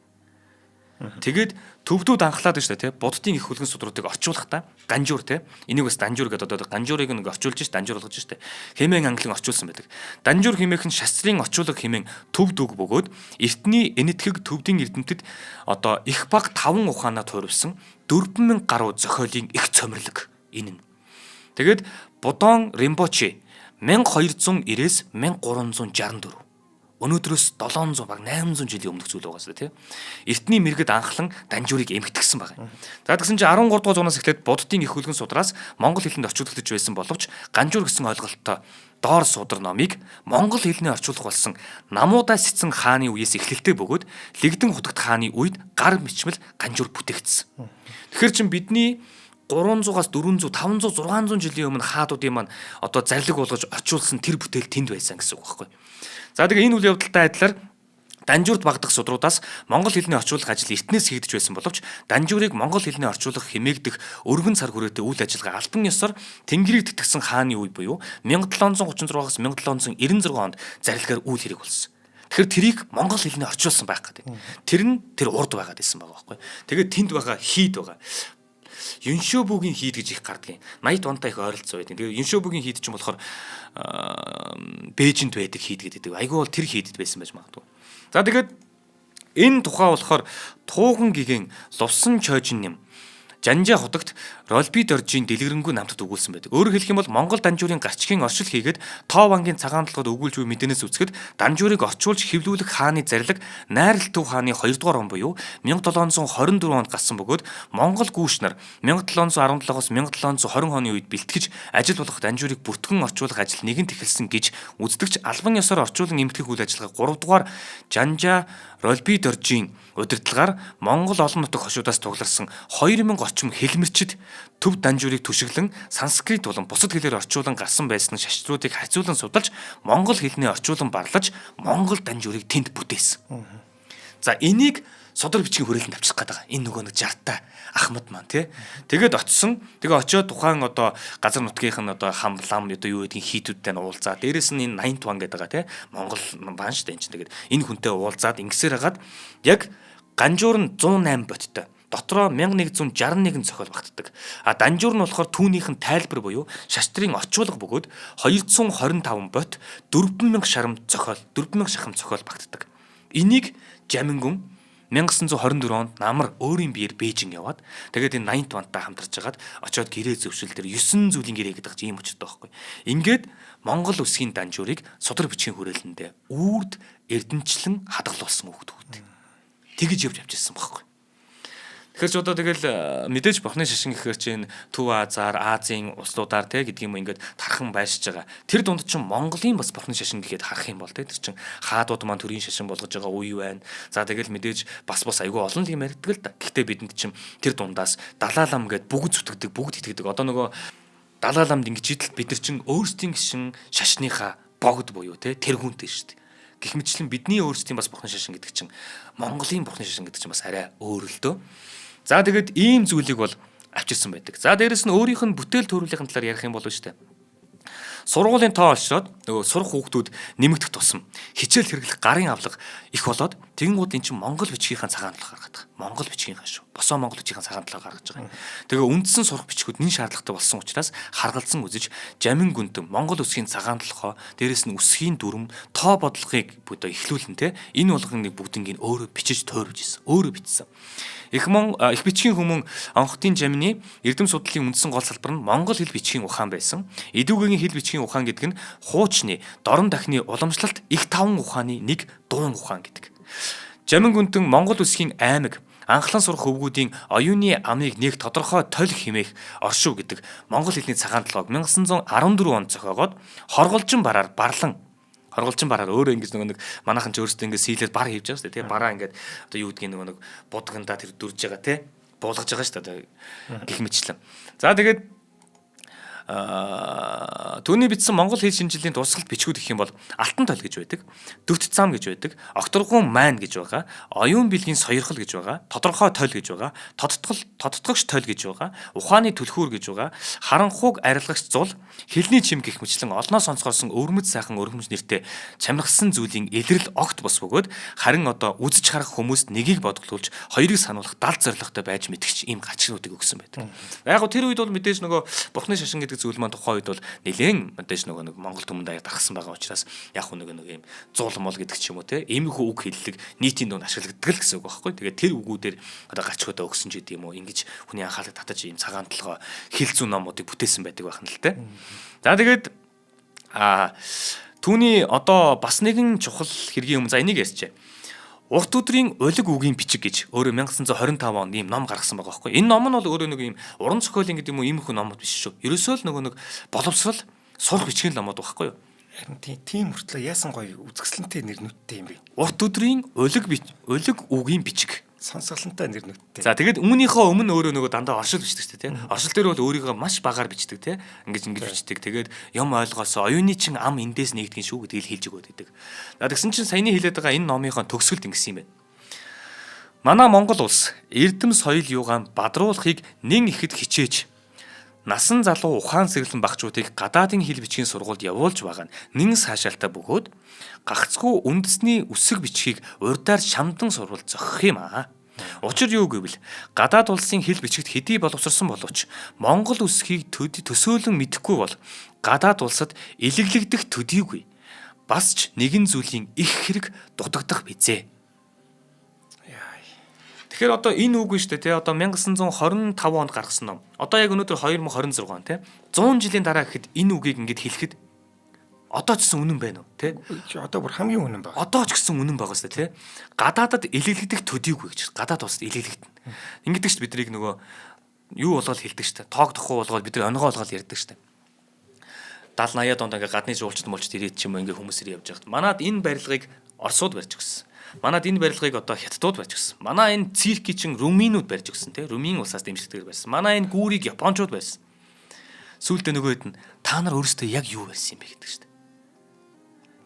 Тэгээд төвдүүд анхлаад байна шүү дээ, тий. Буддын их хөлгөн судруудыг орчуулахдаа ганжуур тий. Энийг бас данжуур гэдэг одоо ганжуурыг нэг орчуулж ш данжуур болгож штэ. Хэмээн англиг орчуулсан байдаг. Данжуур хэмээх нь шастрын орчуулга хэмээн төвд үг бөгөөд эртний энэтхэг төвдийн эрдэмтэд одоо их баг 5 ухаанаа туурвсан 4000 гаруй зохиолын их цомрлог энэ нь. Тэгээд Будон Римпоче 1290-ээс 1364 өнөөдрөөс 700 баг 800 жилийн өмнөх зүйл байгаасаа тий. Эртний мэрэгд анхлан данжуурыг эмхтгсэн байгаа. За тэгсэн чинь 13 дугаар зуунаас эхлээд Буддын их хөлгөн судраас монгол хэлэнд орчуулагдж байсан боловч ганжуур гэсэн ойлголттой доор судар номыг монгол хэлний орчуулга болсон Намуудаа Сэцэн хааны үеэс эхлэлтэй бөгөөд Лэгдэн Хутагт хааны үед гар бичмэл ганжуур бүтээгдсэн. Тэгэхээр чин бидний 300-аас 400, 500, 600 жилийн өмнө хаадуудын маань одоо зарлиг болгож орчуулсан тэр бүтээл тэнд байсан гэсэн үг байхгүй. За тэгээ энэ үйл явдалтай адилаар данжуурд багдах судруудаас монгол хэлний орчуулах ажил эртнээс хийгдэж байсан боловч данжуурыг монгол хэлний орчуулах хэмээгдэх өргөн цар хүрээтэй үйл ажиллагаа албан ёсоор Тэнгэрийг тэтгсэн хааны үе буюу 1736-аас 1796 онд зарилгаар үйл хэрэг болсон. Тэгэхээр тэрийг монгол хэлний орчуулсан байх гэдэг. Тэр нь тэр урд байгаад байсан байгаа байхгүй. Тэгээд тэнд байгаа хийд байгаа. Юншөбүгийн хийд гэж их гардаг юм. 80 донтой их ойролцоо байдаг. Тэгээ Юншөбүгийн хийд чинь болохоор Бээжинд байдаг хийд гэдэг. Айгүй бол тэр хийдэд байсан байж магадгүй. За тэгээд энэ тухай болохоор Тууган гигийн Лувсан Чойжин нэм Жанжаа хотогт Ролби доржийн дэлгэрэнгүй намтад өгүүлсэн байдаг. Өөрөөр хэлэх юм бол Монгол данжуурын гарчгийн оршил хийгээд Тоо вангийн цагаан толгойд өгүүлж буй мэдэнээс үзэхэд данжуурыг орчуулж хэвлүүлэх хааны зарлиг Найрал Төв хааны 2 дугаар он буюу 1724 онд гасан бөгөөд Монгол гүүш нар 1717-оос 1720 оны үед бэлтгэж ажил болох данжуурыг бүртгэн орчуулах ажил нэгэнт эхэлсэн гэж үздэгч албан ёсоор орчуулан эмтгэх үйл ажиллагаа 3 дугаар Жанжаа Ролби доржийн удирдлагаар Монгол олон нутаг хошуудаас тугларсан 2000 зочим хэлмэрчид төв данжуурыг түшиглэн санскрит болон бусад хэлээр орчуулан гарсан байсан шаштруудыг харьцуулан судалж монгол хэлний орчуулан барлаж монгол данжуурыг тэнд бүтээсэн. За энийг содор бичгийн хүрээлэнд авчих гээд байгаа. Энэ нөгөө нэг жартаа Ахмад маань тий. Тэгээд очсон. Тэгээ очиод тухайн одоо газар нутгийнх нь одоо хамлам одоо юу гэдгийг хийтүүдтэй нь уулзаа. Дээрээс нь энэ 80 туан гэдэг байгаа тий. Монгол баан штэ энэ чинь. Тэгээд энэ хүнтэй уулзаад ингэсээр хагаад яг Ганжуур нь 108 боттой. Дотроо 1161 цохол багтдаг. А Данжуур нь болохоор түүнийх нь тайлбар буюу шаштрын орчуулга бөгөөд 225 бот 4000 шарам цохол 4000 шахам цохол багтдаг. Энийг Жамингүн 1924 онд намар өөрийн биеэр Бээжин яваад тэгээд энэ 80 туантай хамтарч хагаад очиод гэрээ зөвшөөрөл дээр 9 зүйлийн гэрээ гэдэг чинь ийм очтой байхгүй. Ингээд Монгол үсгийн данжуурыг содор бичгийн хүрээлэндээ үрд эрдэнчлэн хадгалуулсан хүүхдүүд. Тэгж явж ирсэн байхгүй. Тэгэхээр ч одоо тэгэл мэдээж бохны шашин гэхээр чинь Төв Азаар, Азийн улсуудаар те гэдэг юм ингээд тархан байшиж байгаа. Тэр дунд чинь Монголын бас бохны шашин гэхэд харах юм бол те тэр чинь хаадууд маань төрийн шашин болгож байгаа үе байна. За тэгэл мэдээж бас айгүй олон юм ярьдаг л да. Гэхдээ бидэнд чинь тэр дундаас Далайлам гээд бүгд зүтгэдэг, бүгд итгэдэг. Одоо нөгөө Далайламд ингэж идэл бид нар чинь өөрсдийн гişin шашныхаа богд буюу те тэргүүнтэй шүү дээ. Гэх мэтчлэн бидний өөрсдийн бас бохны шашин гэдэг чинь Монголын бохны шашин гэдэг чинь бас арай өөр л дөө. За тэгээд ийм зүйлийг бол авчирсан байдаг. За дээрэс нь өөрийнх нь бүтээл төрүүлэх талаар ярих юм болов шүү дээ. Сургуулийн тоо олшроод нөгөө сурах хүүхдүүд нэмэгдэх тусам хичээл хэрэглэх гарын авлага их болоод тэгэнгүүт эн чинь Монгол бичгийнхаа цагаан талаар гаргадаг. Монгол бичгийнхаа шүү. Босоо Монгол бичгийн цагаан талаар гаргаж байгаа юм. Тэгээ үндсэн сурах бичгүүд энэ шаардлагатай болсон учраас харгалзан үзэж Жамин гүнтэн Монгол үсгийн цагаан толгой дээрэс нь үсгийн дүрм тоо бодлогыг бодоо эхлүүлэн те энэ болгоныг бүгднийг өөрөө бичиж тойрвж исэн. Өөрөө бичсэн. Их бичгийн хүмүүн Онхтын Жамины эрдэм судлалын үндсэн гол салбар нь Монгол хэл бичгийн ухаан байсан. Эдүүгийн хэл бичгийн ухаан гэдэг нь хуучны дорн дахны уламжлалт их таван ухааны нэг дуун ухаан гэдэг. Жамин гүнтэн Монгол үсгийн аймаг анхлан сурах өвгүүдийн оюуны амыг нэг тодорхой толь хэмээх оршуу гэдэг монгол хэлний цагаан толгойг 1914 онд зохиогоод хорголжин бараар барлан хорголжин бараар өөрөө ингэж нэг манайхан ч өөрсдөө ингэ сийлээд бар хийж байгаа шүү дээ тий бараа ингээд одоо юу гэдгийг нэг будгандаа тэр дүрж байгаа тий буулгаж байгаа шүү дээ гэх мэтчлэн. За тэгээд түүний бичсэн Монгол хэл шинжилгээний дурсгалт бичгүүд гэх юм бол Алтан тойл гэж байдаг, Дөт зам гэж байдаг, Окторгун майн гэж байгаа, Оюун бэлгийн соёрхол гэж байгаа, Тодорхой тойл гэж байгаа, Тодтогч тойл гэж байгаа, Ухааны түлхүүр гэж байгаа, Харанхуг арилгагч зул, Хэлний чим гэх мэтлэн олноос онцгойсон өвөрмөц сайхан өргөмж нэртэй чамрагсан зүйлийн илрэл огт бос бөгөөд харин одоо үзэж харах хүмүүст нэгийг бодглуулж хоёрыг сануулах далд зоригтой байж мэдгч ийм галчнуудыг өгсөн байдаг. Яг гоо тэр үед бол мэдээж нөгөө Бурхны шашин гэдэг зүйл маань тухайн үед бол нэлээд мэдээж нөгөө нэг Монгол түмэнд аяа дарахсан байгаа учраас яг нэг ийм зуулмол гэдэг ч юм уу те иймэрхүү үг хэллэг нийтийн дунд ашигладаг л гэсэн үг байхгүй. Тэгээд тэр үгүүдээр одоо галчгуудаа өгсөн ч гэдэг юм уу ингэж хүний анхаарлыг татаж ийм цагаан толгой хэл зүйн номуудыг бүтээсэн байдаг байх нь л те. За тэгээд түүний одоо бас нэгэн чухал хэргийн юм за энийг ярьчээ. Урт өдрийн улиг үгийн бичиг гэж өөрөө 1925 онд ийм ном гаргасан байгаа байхгүй. Энэ ном нь бол өөрөө нэг ийм уран зохиолын гэдэг юм уу иймэрхүү номууд биш шүү. Ерөөсөө л нөгөө нэг боловсрал сурах бичгийн номууд байхгүй юу? Харин тийм хүртлээ яасан гоё үзэсгэлэнтэй нэрнүүдтэй юм бэ? Урт өдрийн улиг үгийн бичиг. Сонсголонтой нэрнүүдтэй. За тэгээд үүнийхөө өмнө өөрөө нөгөө дандаа оршил бичдэг шүү дээ. Оршил дээр бол өөрийгөө маш багаар бичдэг те. Ингэж бичдэг. Тэгээд юм ойлгоосоо оюуны чин ам эндээс нэгдгийн шүү гэдгийг хэлж өгöd идэг. За тэгсэн чинь саяны хэлээд байгаа энэ номынхоо төгсгөлд ингэсэн юм байна. Манай Монгол улс эрдэм соёл юугаан бадруулахыг нэн ихэд хичээж насан залуу ухаан сэрлэн багчуудыг гадаадын хэл бичгийн сургуульд явуулж байгаа нь нэн саашаалтай бөгөөд гагцгүй үндэсний үсэг бичгийг урдаар шамдан сурвал зохих юм аа. Учир юу гэвэл гадаад улсын хэл бичигт хэдий боловсрсон боловч Монгол үсгийг төсөөлөн мэдэхгүй бол гадаад улсад илэглэгдэх төдийгүй. Бас ч нэгэн зүйлийн их хэрэг дутагдах бизээ. Тэгэхээр одоо энэ үг нь шүү дээ тий одоо 1925 онд гаргасан ном. Одоо яг өнөөдөр 2026 он тий 100 жилийн дараа гэхэд энэ үгийг ингэж хэлэхэд одоо ч гэсэн үнэн байна уу тий? Одоо бүр хамгийн үнэн байна. Одоо ч гэсэн үнэн байгаа шүү дээ тий. Гадаадад илэглэгдэх төдийгүй гэж. Гадаад улсад илэглэгдэнэ. Ингэдэг шүү биднийг нөгөө юу болоод хэлдэг шүү дээ. Тоог тохуу болгоод бид нар онгоо болгоод ярьдаг шүү дээ. 70 80-аад онд ингээ гадны жуулчд мулчд ирээд ч юм ингээ хүмүүсээр явж байхад манад энэ барилгыг Оросууд барьж өгсөн. Манад энэ барилгыг одоо хятадууд барьж өгсөн. Манай энэ циркийг чин румынууд барьж өгсөн те. Румын улсаас дэмжлэгдээр барьсан. Манай энэ гүүрийг японочууд барьсан. Сүүлдээ нөгөөд нь та нар өөрсдөө яг юу барьсан юм бэ гэдэг шүү дээ.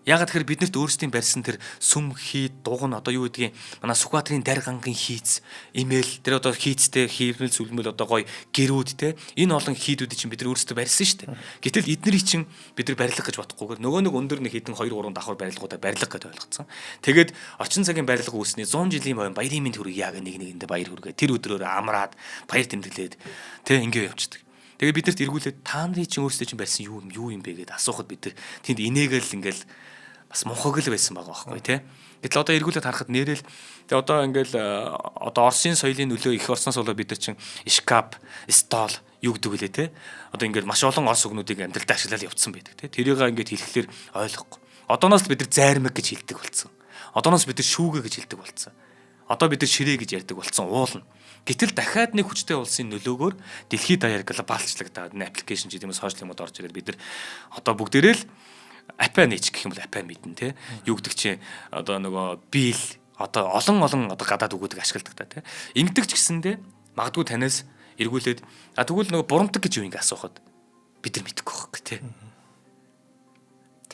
Ягаад тэгэхээр биднэрт өөрсдийн барьсан тэр сүм хийд дугн одоо юу гэдгийг манай Сүхбаатарын дарь гангийн хийц имэйл тэр одоо хийцтэй хийрмэл сүлмэл одоо гоё гэрүүд те энэ олон хийдүүдийг чинь бид нар өөрсдөө барьсан шүү дээ. Гэтэл эднэрийг чинь бид нар барилга гэж бодохгүйгээр нөгөө нэг өндөр нэг хэдэн 2 3 давхар барилгуудаа барилга гэж ойлгоцсон. Тэгээд орчин цагийн барилга үүснээ 100 жилийн баярын мэнд хүргэе яг нэгэндээ баяр хүргээ. Тэр өдрөөр амраад баяр тэмдэглээд те ингэ явчихдаг. Тэгээд биднэрт эргүүлээд та нарын чинь өөрсдөө чинь барьсан юу юм бэ гэдээ асуухад бид нар тэнд инээгээл ингээл бас мунхаг л байсан байгаа байхгүй тий. Гэтэл одоо эргүүлээд харахад нэрэл тэгээ одоо ингээл одоо Оросын соёлын нөлөө их орсноос болоод бид нар чинь шкаф, стол юу гэдэг вүлээ тий. Одоо ингээл маш олон орс үгнүүдийг амьдралдаа ашиглаад явцсан байдаг тий. Тэрийг ингээд хэлэхлээр ойлгохгүй. Одооноос л бид нар зайрмаг гэж хэлдэг болсон. Одооноос бид нар шүүгээ гэж хэлдэг болсон. Одоо бид нар ширээ гэж ярьдаг болсон уулна. Гэтэл дахиад нэг хүчтэй улсын нөлөөгөөр дэлхийд даяар глобалчлагдаад энэ аппликейшн ч гэдэг юм сошиал юмуд орж ирээд бид нар одоо бүгдээрээ л апа нээч гэх юм бол апа мэднэ те юу гэдэг чи одоо нөгөө бийл одоо олон одоо гадаад үгүүдийг ашигладаг та те ингэдэг ч гэсэндээ магадгүй танаас эргүүлээд тэгвэл нөгөө бурамтаг гэж юу ингэ асуухад бид нар мэдэхгүй байхгүй те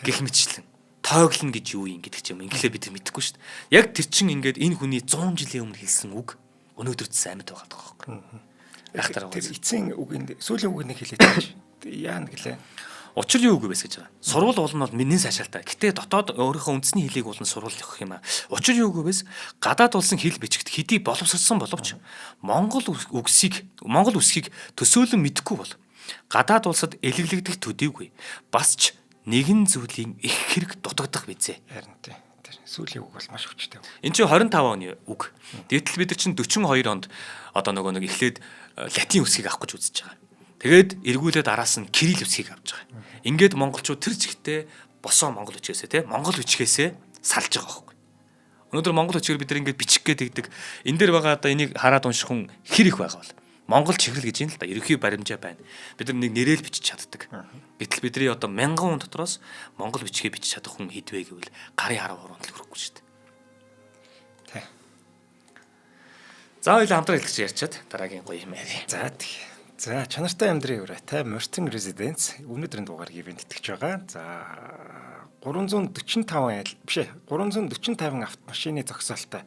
гэх мэтчлэн тооглоно гэж юу юм гэдэг ч юм инглээ бид нар мэдэхгүй шүү дээ яг тэр чин ингээд энэ хүний 100 жилийн өмнө хэлсэн үг өнөөдөр амьд байгаа байхгүй яхтар тэр эцсийн үгэнд сүүлийн үгийг хэлээд байж яа нэглээ учир юу үгүй байс гэж байгаа. Сурвал болно бол миний сайшаалтай. Гэтэ дотоод өөрийнхөө үндэсний хэлийг болно сурвал явах юм аа. Учир юу үгүй байс гадаад улсын хэл бичигт хэдий боловсрсон боловч Монгол үсгийг төсөөлөн мэдэхгүй бол гадаад улсад элэглэгдэх төдийгүй бас ч нэгэн зүйлийн их хэрэг дутагдах бизээ. Харин тий. Сүүлийн үг бол маш хүчтэй. Энд чинь 25 оны үг. Гэтэл бид нар чинь 42 онд одоо нөгөө нэг эхлээд латин үсгийг авах гэж үзэж байгаа. Тэгээд эргүүлээд араас нь кирилл үсгийг авч байгаа. Ингээд монголчууд тэр зэгтээ босоо монгол үчгээсээ те монгол үчгээсээ салж байгаа байхгүй. Өнөөдөр монгол үчгээр бид нар ингээд бичих гээд игдэг. Энэ дээр байгаа одоо энийг хараад унших хүн хэр их байгаа бол монгол чихрэл гэж юм л да. Ерөнхий баримжаа байна. Бид нар нэг нэрэл бичиж чаддаг. Гэтэл бидний одоо 1000 хүн дотроос монгол бичгээ бичиж чадах хүн хэдвэ гэвэл гарын 13 л хүрэхгүй шүү дээ. Тэ. За хоёул хамтран хэлж ярьчаад дараагийн гоё юм яа. За чанартай амьдрын ураатай Морцин резиденц өнөөдрийн дугаарыг ивент итгэж байгаа. За 345 автомашины зогсоолтой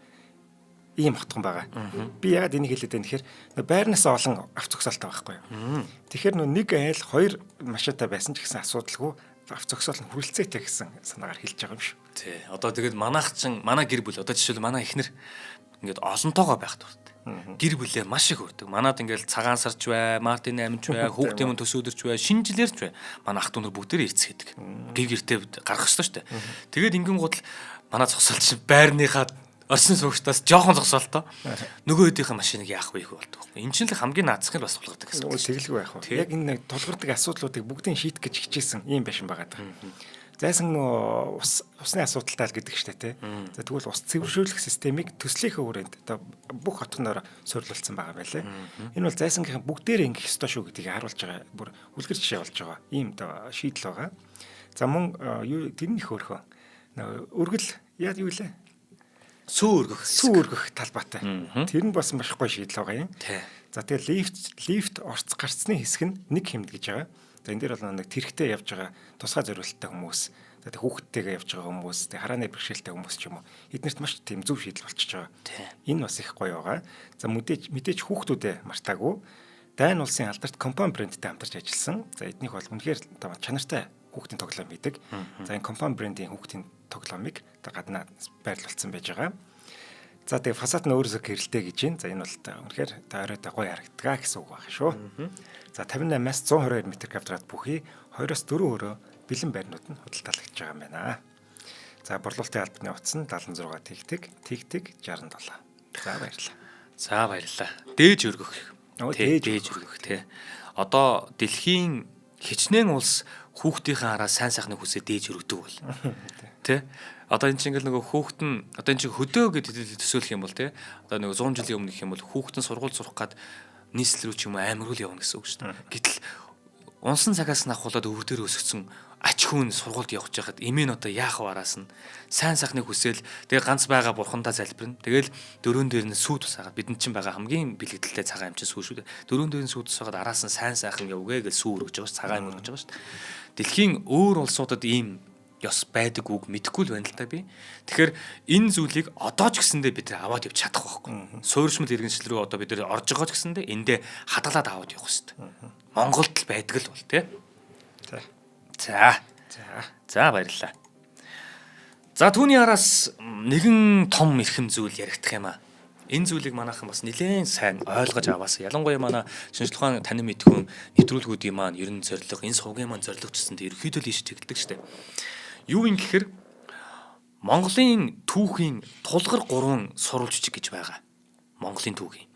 ийм хотхон байгаа. Би яагаад энийг хэлээд байна гэхээр байрнаас олон авто зогсоолтой байхгүй юу. Тэгэхээр нэг айл 2 машинтай байсан ч гэсэн асуудалгүй авто зогсоол нь хүрэлцээтэй гэсэн санаагаар хэлж байгаа юм шүү. Тий. Одоо тэгээд манай гэр бүл одоо жишээл манай эхнэр ингээд олонтойгоо байх дуртай. Гэр бүлээ маш их өрдөг. Манад ингээл цагаан сарч бай, Мартин аминч бай, хүүхдийн мөн төсөөлөрч бай, шинэ жилээрч бай. Манай ах トゥ нар бүгдээрээ ирцгээдэг. Гэр гэртээ гарах ёстой шүү дээ. Тэгээд ингийн гутал манай зогсоолч байрныхаа орсын суугчдаас жоохон зогсоолтоо нөгөө хэдийнхэн машиныг яах вэ гэх болдог. Энэ чинь л хамгийн наацхыг бас тулгардаг гэсэн. Нөгөө тэгэлгүй байх уу. Яг энэ тулгардаг асуудлуудыг бүгдийг шийдэх гэж хичээсэн ийм байшин байгаа даа. Зайсан нөө усны асуудалтай л гэдэг штэ тий. За тэгвэл ус цэвэршүүлэх системийг төслийнхээ хүрээнд одоо бүх хотгоноор суйрлуулсан байгаа байлээ. Энэ бол зайсангийнхаа бүгдээр ингэх ёстой шүү гэдгийг харуулж байгаа бүр үлгэр жишээ болж байгаа. Ийм одоо шийдэл байгаа. За мөн юу тэрний хөөрхөө өргөл яа юу лээ? Сүү өргөх талбайтай. Тэр нь бас маш гоё шийдэл байгаа юм. За тэгээ лифт орц гарцны хэсэг нь нэг хэмнэ гэж байгаа. За энэ дээр бол нэг тэрхтээ явж байгаа тусгай зориулттай хүмүүс, тэгээд хүүхдтэйгээ явж байгаа хүмүүс, тэгээд харааны бэрхшээлтэй хүмүүс ч юм уу. Эднэрт маш тийм зөв шийдэл болчихж байгаа. Энэ бас их гоё байгаа. За мэдээж хүүхдүүдээ мартаагүй. Дайн улсын алдарт компани брэндтэй хамтарч ажилласан. За эднийх бол үнэхээр чанартай хүүхдийн тоглоом хийдэг. За энэ компани брендийн хүүхдийн тоглоомыг гаднаа байрлуулсан байж байгаа. За тэгээ фасад нь өөрөөсөө гэрэлтэй гэж байна. За энэ бол үнэхээр оройтой гоё харагддаг гэсэн үг байна шүү. За 58-аас 122 м2 бүхий 2-4 өрөө бэлэн байрнууд нь худалдаалагдж байгаа юм байна. За борлуулалтын албаны утас нь 76 тэгтэг 67. За баярлалаа. За баярлалаа. Дээж өргөх. Дээж өргөх тий. Одоо дэлхийн хичнээн улс хүүхдийнхээ хараа сайн сайхныг хүсээ дээж өргөдөг бол. Тий. Одоо энэ чинь ингээл нөгөө хүүхэд нь одоо энэ чинь хөдөө гэдэг төсөөлөх юм бол тий. Одоо нөгөө 100 жилийн өмнө гэх юм бол хүүхэд нь сургууль сурах гад нийслэл рүү ч юм уу аймаг руу явна гэсэн үг шүү дээ. Гэтэл унсан цагаас нь ахуулаад өвөр дээр өсгсөн ач хүн сургуульд явж байхад эмээ нь одоо яах вэ араас нь сайн сайхныг хүсэл тэгээ ганц байгаа бурхандаа залбирна. Тэгэл дөрөөн дээр нь сүү тусаагаад бидэнд чинь байгаа хамгийн бэлэгдэлтэй цагаан юм чинь сүү шүү дээ. Дөрөөн дээр нь сүү тусаагаад араас нь сайн сайхан явгээ гэж сүү өргөж байгаа ш, цагаан өргөж байгаа ш. Дэлхийн өөр улсуудад ийм ёс байдаг үг мэдэхгүй л байна л та би. Тэгэхээр энэ зүйлийг одоо ч гэсэндээ бид аваад явж чадах байхгүй. Суурьшмал иргэншил рүү одоо бид орж байгаа ч гэсэндээ эндээ хадгалаад аваад явах хэрэгтэй. Монголд л байдаг л бол тий. За баярлалаа. За түүний араас нэгэн том эрхэм зүйл яригдах юм аа. Энэ зүйлийг манайхан бас нэлээд сайн ойлгож аваасаа. Ялангуяа манай шинжлэх ухааны танин мэдхүн нэвтрүүлгүүдийн маань ер нь зорилго, энэ сувгийн маань зорилгочсон дээр ерөөдөө л ийш чиглэдэг штеп. Юу юм гэхээр Монголын түүхийн тулгар 3 сурвалж жижиг гэж байгаа. Монголын түүхийн.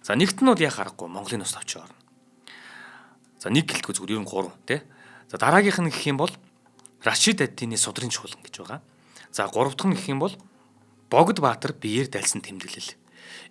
За нэгт нь бол яа харахгүй Монголын ус тавч орно. За нэг гэлтгүй зүгээр ер нь 3 тий. За дараагийнх нь гэх юм бол Рашид ад-Дины судрын чуулган гэж байгаа. За гурав дахь нь гэх юм бол Богд Баатар биеэр дайлсан тэмдэглэл.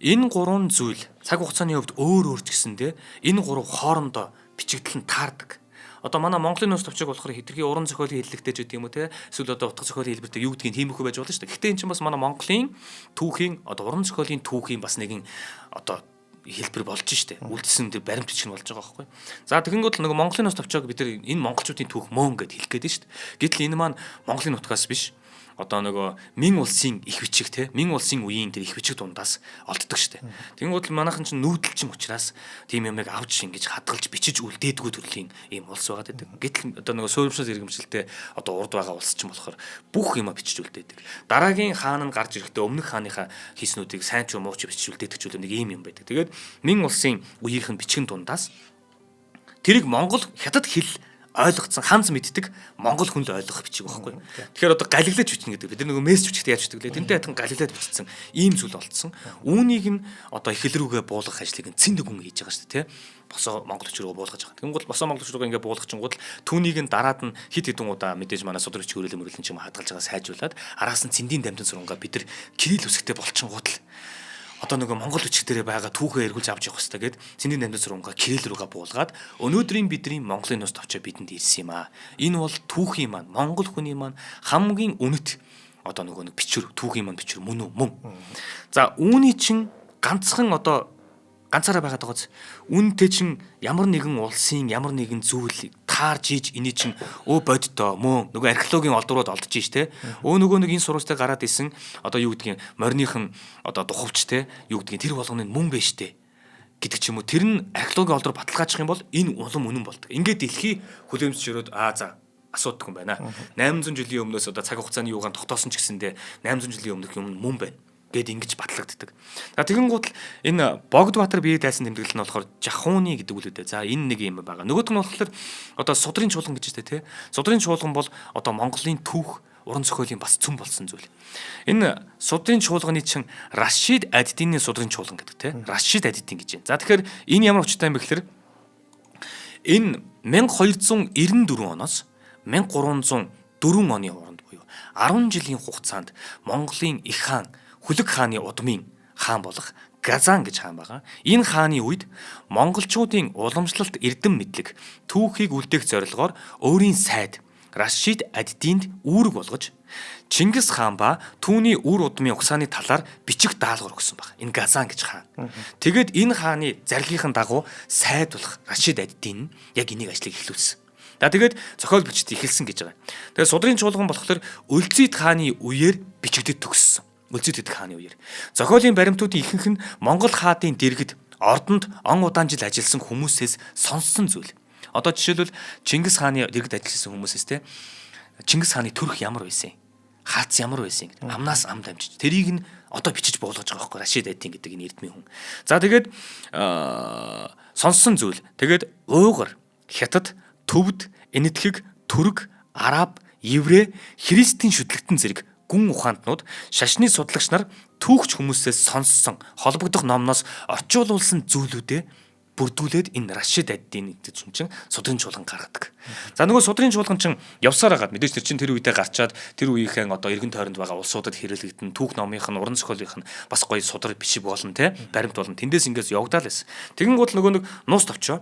Энэ 3 зүйл цаг хугацааны хувьд өөр ч гэсэндээ энэ 3 хоорондоо бичигдэл нь таардаг. Одоо манай Монголын ус тавчиг болохоор хэтэрхий уран зохиолын хэллэгтэй ч гэдэг юм уу те эсвэл одоо утга зохиолын хэлбэртэй юу гэдгийг тиймэрхүү байж болно шүү дээ. Гэхдээ энэ чинь бас манай Монголын түүхийн одоо уран зохиолын түүхийн бас нэгэн одоо хэлбэр болж штэ. Үлдсэн тэр баримт бичиг нь болж байгаа байхгүй. За тэгэнгүүт л нөгөө Монголын ус тавчааг бид нар энэ монголчуудын түүх мөн гэд хэлэх гээд штэ. Гэтэл энэ маань Монголын нутгаас биш. Одоо нөгөө Мин улсын их бичиг те Мин улсын үеийн тэр их бичиг дундаас олддог штэ. Тэгэнгүүт л манайхан чинь нүүдэлчин учраас тийм юмыг авч ингэж хадгалж бичиж үлдээдгүй төрлийн ийм улс байгаад байдаг. Гэтэл одоо нөгөө суурьшмал иргэмшилтэй одоо урд байгаа улс чинь болохоор бүх юма бичиж үлдээдэг. Дараагийн хаан нь гарч ирэхдээ өмнөх хааныхаа хийснүүдийг сайн ч юм уу ч бичиж үлдээдэг ч үл нэг ийм юм байдаг. Тэгээд Мин улсын үеийнхэн бичгийн дундаас тэрийг Монгол хятад хэл ойлгоцсон ханз мэддэг монгол хүн л ойлгох бичиг байхгүй. Тэгэхээр одоо галилеж бичнэ гэдэг. Бид нөгөө мессеж бичгтэй яаж бичдэг лээ. Тэнтэй хатан галилеж бичсэн ийм зүйл болцсон. Үүнийг нь одоо ихэл рүүгээ буулгах ажлыг нь цэнд хүн хийж байгаа шүү дээ, тий. Босоо монголч руу буулгаж байгаа. Тэнгууд босоо монголч руугаа ингээ буулгachингууд түүнийг нь дараад нь хит хитэн удаа мэдээж манай судрагч хөрөлөм мөрөлн ч юм хадгалж байгаа сайжруулад араас нь цэндийн дамжин сурангаа бид нар кирилл үсгтэй болчихгууд л одоо нөгөө монгол бичиг дээрээ байгаа түүхээ эргүүлж авч явах хэрэгтэй гэд цэндийн дамжин сурангаа кирилл руугаа буулгаад өнөөдрийн бидний Монголын ус тавчаа бидэнд ирсэн юм аа. Энэ бол түүхийн маань монгол хүний маань хамгийн үнэт одоо нөгөө нэг бичвэр түүхийн маань бичвэр мөн үү мөн. За үүний чин ганцхан одоо ганцаараа байгаад байгааз үнтэй чин ямар нэгэн улсын ямар нэгэн зүйлийг таарж ийж эний чин боддоо мөн нөгөө археологийн олдврууд олдож ийш те нөгөө нэг энэ сурвалжтай гараад исэн одоо юу гэдгийг морьныхан одоо духовч те юу гэдгийг тэр болгоны мөн бэ штэ гэдэг ч юм уу тэр нь археологийн олдвор баталгаачих юм бол энэ улам үнэн болдог. Ингээд дэлхий хүлээмжшөрөөд за асуудаг юм байна. 800 жилийн өмнөөс одоо цаг хугацааны юугаан тогтоосон ч гэсэндээ 800 жилийн өмнөх юм мөн байна гэд ингэж батлагддаг. За тэгэнгუთ энэ Богд Баатар бие дайсан тэмдэглэл нь болохоор жахууны гэдэг үл үдэ. За энэ нэг юм байгаа. Нөгөөх нь болохоор одоо судрын чуулган гэж байна те. Судрын чуулган бол одоо Монголын түүх уран зохиолын бас цөм болсон зүйл. Энэ судрын чуулганы чин Рашид ад-Дины судрын чуулган гэдэг те. Рашид ад-Дин гэж байна. За тэгэхээр энэ ямар учиртай юм бэ гэхээр энэ 1294 оноос 1304 оны хооронд буюу 10 жилийн хугацаанд Монголын их хаан Хүлэг хааны удмын хаан болох Газан гэж хаан байгаа. Энэ хааны үед монголчуудын уламжлалт эрдэм мэдлэг түүхийг үлдээх зорилгоор өөрийн сайд Рашид ад-Динд үүрэг болгож Чингис хаан ба түүний үр удмын угсааны талаар бичих даалгавар өгсөн баг. Энэ Газан гэж хаан. Тэгэд энэ хааны зарилгын дагуу сайд болох Рашид ад-Дин яг энийг ажлыг эхлүүлсэн. За тэгээд зохиол бичиж эхэлсэн гэж байгаа. Тэгээд судрын чуулган болохоор Өлзийд хааны үеэр бичигдэж төгссөн. Өлзийд хааны үеэр. Зохиолын баримтуудын ихэнх нь Монгол хаадын дэргэд ордонд он удаан жил ажилласан хүмүүсээс сонссон зүйл. Одоо жишээлбэл Чингис хааны дэргэд ажилласан хүмүүсээс те Чингис хааны төрх ямар байсан? Хаац ямар байсан гэдэг. Амнаас ам дамжиж. Тэрийг нь одоо бичиж буулгаж байгаа байхгүй Рашид ад-Дин гэдэг энэ эрдмийн хүн. За тэгээд сонссон зүйл. Тэгээд уугар, хятад, төвд, энэтхэг, түрэг, араб, еврей, христийн шүтлэгтэн зэрэг гүн ухаантнууд шашны судлагч нар түүхч хүмүүсээс сонссон холбогдох номноос орчуулсан зүйлүүдээ бүрдүүлээд энэ Рашид ад-Дин гэдэг чинь судрын чуулган гаргадаг. За нөгөө судрын чуулган чинь явсаар хагаад мэдээж тэр чинь тэр үедээ гарчаад тэр үеийнхэн одоо эргэн тойронд байгаа улсуудад хэрэглэгдэн түүх номынх нь уран зохиолынх нь бас гоё судар бичиг болно те баримт болно. Тэндээс ингээс явагдал байсан. Тэгэнгүүт нөгөө нэг нуус товчоо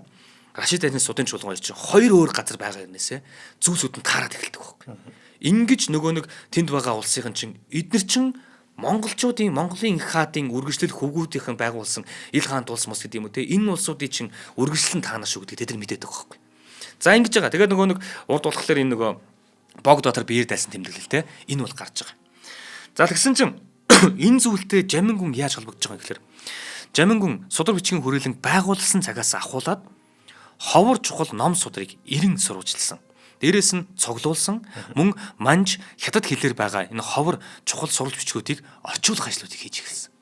Рашид Адны судын чуулган хоёр чинь хоёр өөр газар байгаа юмнээсээ зүйлсүүд нь таарад эхэлдэг байхгүй. Ингиж нөгөө нэг тэнд байгаа улсын чинь эдгээр чинь монголчуудын Монголын их хаадын үргэлжлэл хөвгүүдийнхэн байгуулсан ил хаан тулс мос гэдэг юм уу те энэ улсуудын чинь үргэлжлэл нь таана шүү гэдэг тэд нар мэдээд байгаа байхгүй. За ингэж байгаа. Тэгээд нөгөө нэг урд болохоор энэ нөгөө Богдбаатар биеэр дайсан тэмдэглэл те энэ бол гарч байгаа. За тэгсэн чинь энэ зүйлтэй Жамин гүн яаж холбогдож байгаа гэхээр Жамин гүн судар бичгийн хүрээлэн байгуулсан цагаас ахуулаад ховор чухал ном судрыг 90 сурвалжилсан. Дээрээс нь цуглуулсан мөн манж хятад хэлээр байгаа энэ ховор чухал сурвалж бичгүүдийг орчуулах ажлуудыг хийж эхэлсэн.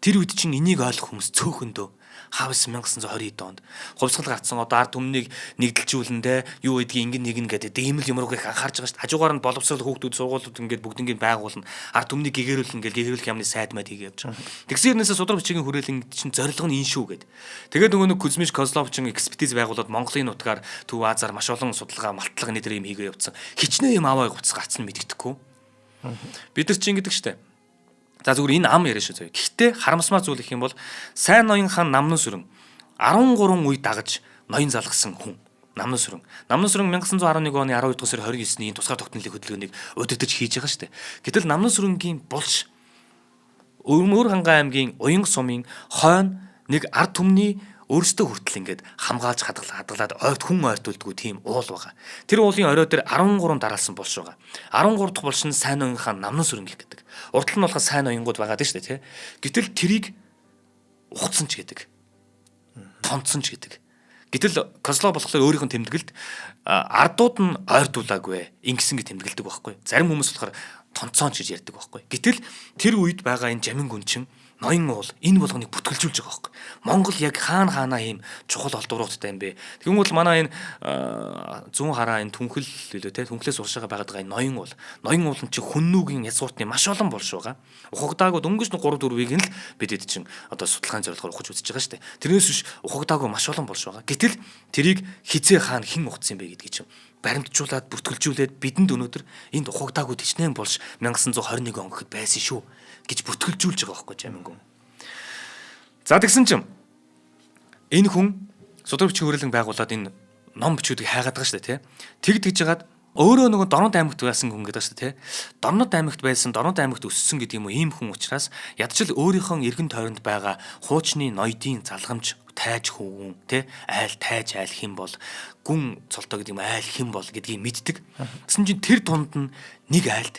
Тэр үед чинь энийг ойлгох хүмүүс цөөхөндөө хавс 1920 онд хувьсгал гарцсан одоо ард түмнийг нэгдэлжүүлэндээ юу гэдгийг ингэн нэгэн гэдэг ийм л юмрууг их анхаарч байгаа шүү дээ. Хажуугаар нь боловсрол хүүхдүүд сургуулиуд ингээд бүгднийг байгуулна. Ард түмнийг гэгэрүүлэн ингээл гэгэрүүлэх юмны сайд мад хийгээ явж байгаа. Тэгсэн хэрнээсээ судар бичгийн хүрээлэн чинь зорилго нь энэ шүү гэд. Тэгээд нөгөө нэг Кузьмич Козлов чинь экспертиз байгуулад Монголын нутгаар Төв Азаар маш олон судалгаа малтлага нэтэр юм хийгээ явуулсан. Хичнээн юм аваа гуцс гарцсан мэддэхгүй. Бид нар чинь ингэдэг шүү дээ. За зүгээр энэ ам яриа шүү зөө. Гэхдээ харамсмаа зүйл их юм бол сайн ноён хаан Намнын сүрэн 13 үе дагаж ноён залгасан хүн. Намнын сүрэн 1911 оны 12 дугаар сарын 29-ний тусгаар тогтнолын хөдөлгөөнийг удирдах хийж байгаа шүү дээ. Гэтэл Намнын сүрэнгийн булш Өвөр хангай аймгийн Уян сумын хойно нэг ард түмний өөрсдөө хүртэл ингээд хамгаалж хадгалаад ойрт хүн ойртуулдгүй тийм уул байгаа. Тэр уулын орой дээр 13 дараалсан булш байгаа. 13 дахь булш нь сайн ноён хаан Намнын сүрэн гэх гэдэг. Урд нь болохоо сайн ноёнгууд байгаа дээ шүү дээ, тий. Гэтэл тэрийг ухцсан ч гэдэг. Тонцсон ч гэдэг. Гэтэл Козлов болохоор өөрийнх нь тэмдэглэлд ардууд нь ойртуулаагүй ингэсэн гэж тэмдэглэдэг байхгүй. Зарим хүмүүс болохоор тонцоон ч гэж ярьдаг байхгүй. Гэтэл тэр үед байгаа энэ Жамин гүн чинь ноён уул энэ болгоныг бүтгэлжүүлж байгаа байхгүй. Монгол яг хаанаа ийм чухал олдвруудтай юм бэ. Тэгвэл манай энэ зүүн хараа энэ түнхэл лөө те түнхлээс уршаага байгаа энэ ноён уул нь чи хүннүүгийн язгууртны маш олон болж байгаа. Ухагдаагүй дөнгөж 3 4-ийг нь л бидэд чинь одоо судалгааны зорилгоор ухаж үзэж байгаа шүү дээ. Тэрнээс биш ухагдаагүй маш олон болж байгаа. Гэтэл тэрийг хизээ хаана хэн ухсан бэ гэдгийг чинь баримтжуулаад бүртгэлжүүлээд бидэнд өнөөдөр энд ухагдаагүй тичнээн болж 1921 он гэхэд байсан шүү гэж бүртгэлжүүлж байгаа байхгүй Жамин гүн. За тэгсэн чинь энэ хүн судар бичгийн хүрээлэн байгуулад энэ ном бичүүдийг хайгаад байгаа шүү дээ тий. Тэгж жагаад өөрөө нөгөө Дорнод аймагт байсан хүн гэдэг шүү дээ тий. Дорнод аймагт байсан, Дорнод аймагт өссөн гэдэг юм уу ийм хүн учраас ядчил өөрийнхөө эргэн тойронд байгаа хуучны ноёдын залгамж тайж хүүн тий айл тайж айл хэм бол гүн цолтоо гэдэг юм айл хэм бол гэдгийг мэддэг. Гэсэн чинь тэр дунд нь нэг айлд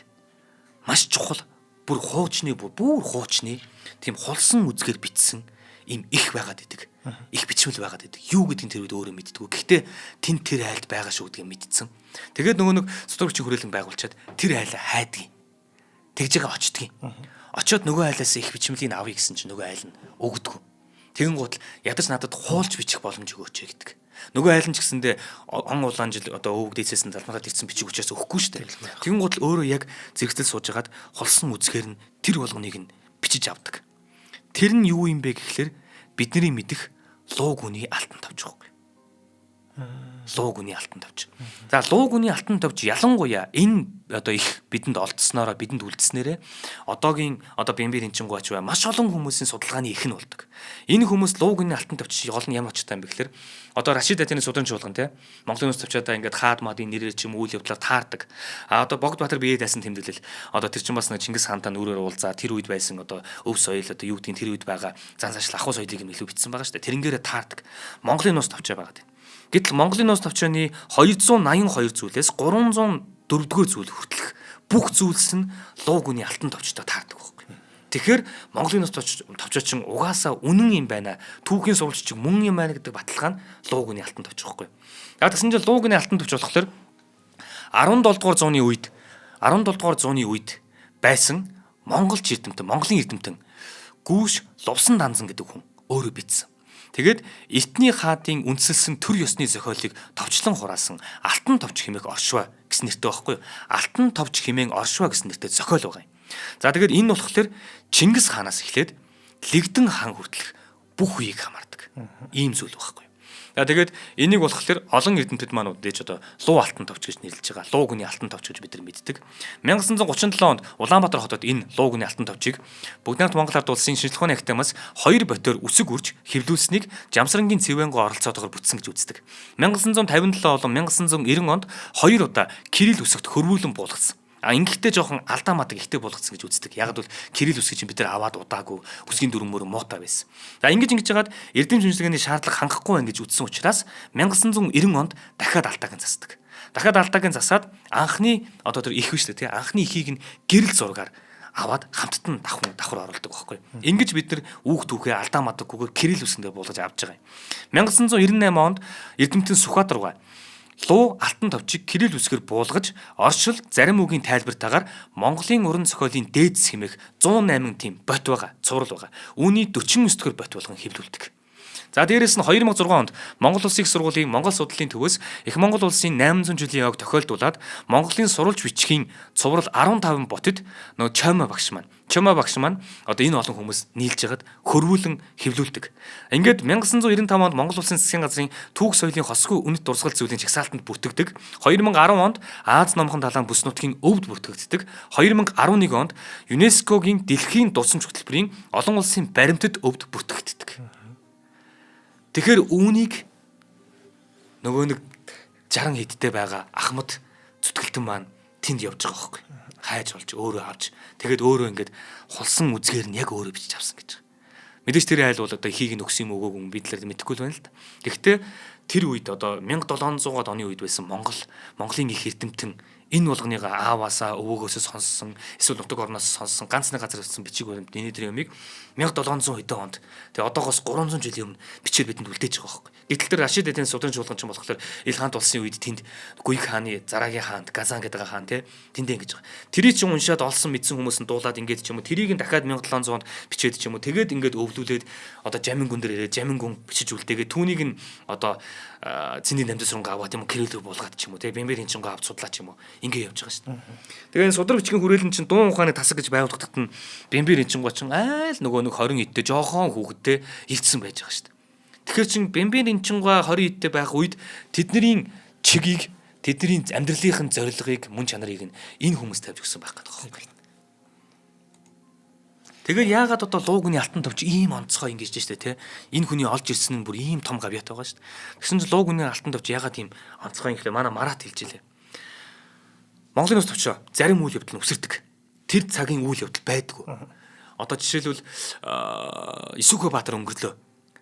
маш чухал бүр хуучны тийм хулсан үзгээр бичсэн им их байгаад идэг. Их бичмэл байгаад идэг. Юу гэдгийг тэр үед өөрөө мэддэггүй. Гэхдээ тэр айлд байгаа шүү гэдгийг мэдсэн. Тэгээд нөгөө нэг судар бичгийн хүрээлэн байгуулчаад тэр айлаа хайдаг. Тэгж байгаа очдөг. Очоод нөгөө айлаас их бичмэлийг авъя гэсэн чинь нөгөө айл нь өгдөг. Тэгэн гутал ядаж надад хуулж бичих боломж өгөөч гэдэг. Нөгөө айл нь ч гэсэндээ он улаан жил одоо өвөг дээсээс нь залмагад ирсэн бичих учраас өгөхгүй шүү дээ. Тэгэн гутал өөрөө яг зэрэгтэл суужгаад холсон үзгээр нь тэр болгоныг нь бичиж авдаг. Тэр нь юу юм бэ гэхлээр бидний мэдих луу гүний алтан тавж байгаа. Луу гүний алтан тавж. За луу гүний алтан тавж ялангуяа энэ одоо их бидэнд олдсноороо бидэнд үлдснээрээ одоогийн бэмбэр энчингуйч бай маш олон хүмүүсийн судалгааны их нь болдог. Энэ хүмүүс луу гүний алтан тавж гол нь ямар очтой юм бэ гэхээр одоо Рашид Адны судан чуулган те Монголын улс тавчаадаа ингээд хаад мадын нэрээр ч юм үйл явдлаар таардаг. Одоо Богдбаатар биеэ дайсан тэмдэглэл одоо тэр чинь бас нэг Чингис хаантай нүрээр уулзаа тэр үед байсан одоо өв соёл одоо юу гэдгийг тэр үед байгаа зан сашил ахуй соёлыг нь илүү бичсэн байгаа шүү дээ. Тэрнгээрээ таардаг. Монголын улс тавчаа байгаа. Гэтэл Монголын улс тавчааны 282 зүйлээс 304-р зүйл хүртэлх бүх зүйлс нь луу гүний алтан тавчтай таардаг байхгүй. Тэгэхээр Монголын улс тавчаа чинь угаасаа үнэн юм байна. Түүхийн сурвалж чинь мөн юм байна гэдэг баталгаа нь луу гүний алтан тавч байхгүй. Яг гэсэн чинь луу гүний алтан тавч болохоор 17 дугаар зууны үед байсан Монголын эрдэмтэн Гүүш Лувсан Данзан гэдэг хүн өөрөө бичсэн. Тэгээд Эртний хаадын үндэслэн төр ёсны зохиолыг товчлон хураасан Алтан товч хэмээх оршва гэсэн нэртэй байхгүй юу? Алтан товч хэмээн оршва гэсэн нэртэй зохиол байгаа юм. За тэгээд энэ болохоор Чингис хаанаас эхлээд Лэгдэн хаан хүртэлх бүх үеийг хамаардаг. Ийм зүйл байхгүй юу? За тэгээд энийг болохоор олон эрдэмтэд маань үдээж одоо луу алтан товч гэж нэрлэж байгаа. Луу гүний алтан товч гэж бид нар мэддэг. 1937 онд Улаанбаатар хотод энэ луу гүний алтан товчийг Бүгд найрамд Монгол Ард улсын шинжилгээ ухааны академиас 2 ботоор үсэг үрж хэвлүүлсэнийг Жамсрангийн цэвэнгоо оролцоотойгоор бүтсэн гэж үздэг. 1957 болон 1990 онд 2 удаа Кирилл үсэгт хөрвүүлэн буулгацсан. Ингэхдээ жоохон алдаа мадаг ихтэй болгоцсон гэж үздэг. Яг бол Кирилл үсгийг чинь бид нар аваад удаагүй үсгийн дүрм мөрөн муутай байсан. За ингэж жагаад эрдэм шинжилгээний шаардлага хангахгүй байх гэж үзсэн учраас 1990 онд дахиад алдаагийн засдаг. Дахиад алдаагийн засаад анхны одоо тэр их биш үү тий анхны ихийг нь гэрэл зургаар аваад хамттан давхар оруулдаг байхгүй. Ингэж бид нар үүх түүхээ алдаа мадаггүйгээр Кирилл үсгэндээ буулгаж авч байгаа юм. 1998 онд Эрдэмтэн Сүхбаатар луу алтан товчийг Кирилл үсгээр буулгаж оршил зарим үгийн тайлбартаагаар Монголын уран зохиолын дээд хэмээх 108 тийм бот байгаа, цуврал байгаа. Үүний 49 дэх бот болгон хэвлүүлдэг. За дээрэс нь 2006 онд Монгол Улсын их сургуулийн Монгол судлалын төвөөс их Монгол улсын 800 жилийн яваг тохиолдуулаад Монголын сурвалж бичгийн цуврал 15 ботод нөгөө Чома багш маань одоо энэ олон хүмүүс нийлж ягаад хөрвүүлэн хэвлүүлдэг. Ингээд 1995 онд Монгол Улсын засгийн газрын түүх соёлын хосгүй үнэт дурсгал зүйлийн жагсаалтанд бүртгэгдэг. 2010 онд Аз номхон далайн бүс нутгийн өвд бүртгэгддэг. 2011 онд ЮНЕСКОгийн дэлхийн дурсамж хөтөлбөрийн олон улсын баримтад өвд бүртгэгддэг. Тэгэхээр үүнийг нөгөө нэг 60 хэдтэй байгаа Ахмад зүтгэлтэн маань тэнд явж байгаа байхгүй. Хайж олж өөрөө авч тэгээд өөрөө ингээд хулсан үзгээр нь яг өөрөө бичиж авсан гэж. Мэдээж тэр айл бол одоо ихийг нь өгсөн юм өгөөг юм бид л мэдэхгүй л байна л да. Гэхдээ тэр үед одоо 1700-аад оны үед байсан Монголын их эрдэмтэн энэ болгоныга ааваасаа өвөөгөөсөө сонссон эсвэл нутаг орноос сонссон ганц нэг газар ирсэн бичиг баримт энэ тэр юмыг 1700 хэдэн онд тэгээ одоогоос 300 жилийн өмнө бичээр бидэнд үлдээж байгаа байхгүй. Гэтэл тэр Рашид эдийн судрын чуулган ч болохоор Ил хаант улсын үед тэнд Гүйг хааны Зарагийн хаанд Газан гэдэг хаан тэндээ ингэж байгаа. Тэрийг ч уншаад олсон мэдсэн хүмүүс нь дуулаад ингээд ч юм уу тэрийг нь дахиад 1700 онд бичээд ч юм уу тэгээд ингээд өвлүүлээд одоо Жамин гүн дээр ирээ Жамин гүн бичиж үлдээгээ түүнийг нь одоо цэний намдсрунгаа аваад юм Кириллээр буулгаад ч юм уу Бэмбэр энчингөө авч судлаа ч юм уу ингэ явж байгаа шүү дээ. Тэгээ энэ судраг бичгийн хүрээлэн чинь дуун ухааны тасаг гэж байгуулагдахад нь Бэмбэр энчингөө чинь айл нөгөө нэг 20 идтэй жоохон хүүхэдтэй илтсэн байж байгаа шүү дээ. Тэгэхээр чин Бэмбэр энчингөө 20 идтэй байх үед тэдний чигийг тэдний амьдралынхын зорилгыг мөн чанарыг нь энэ хүмүүс тавьж өгсөн байх гэдэг байна. Тэгээд яагаад одоо луугны алтан товч ийм онцгой ингэж штэ тий. Энэ хүний олж ирсэн нь бүр ийм том гавьяат байгаа штэ. Тэгсэн чинь луугны алтан товч яагаад ийм онцгой юм гэхлээр манай Марат хэлж илээ. Монголын ус товчоо зарим үйл явдал нь үсэрдэг. Тэр цагийн үйл явдал байдгүй. Одоо жишээлбэл Исүхэ Баатар өнгөрлөө.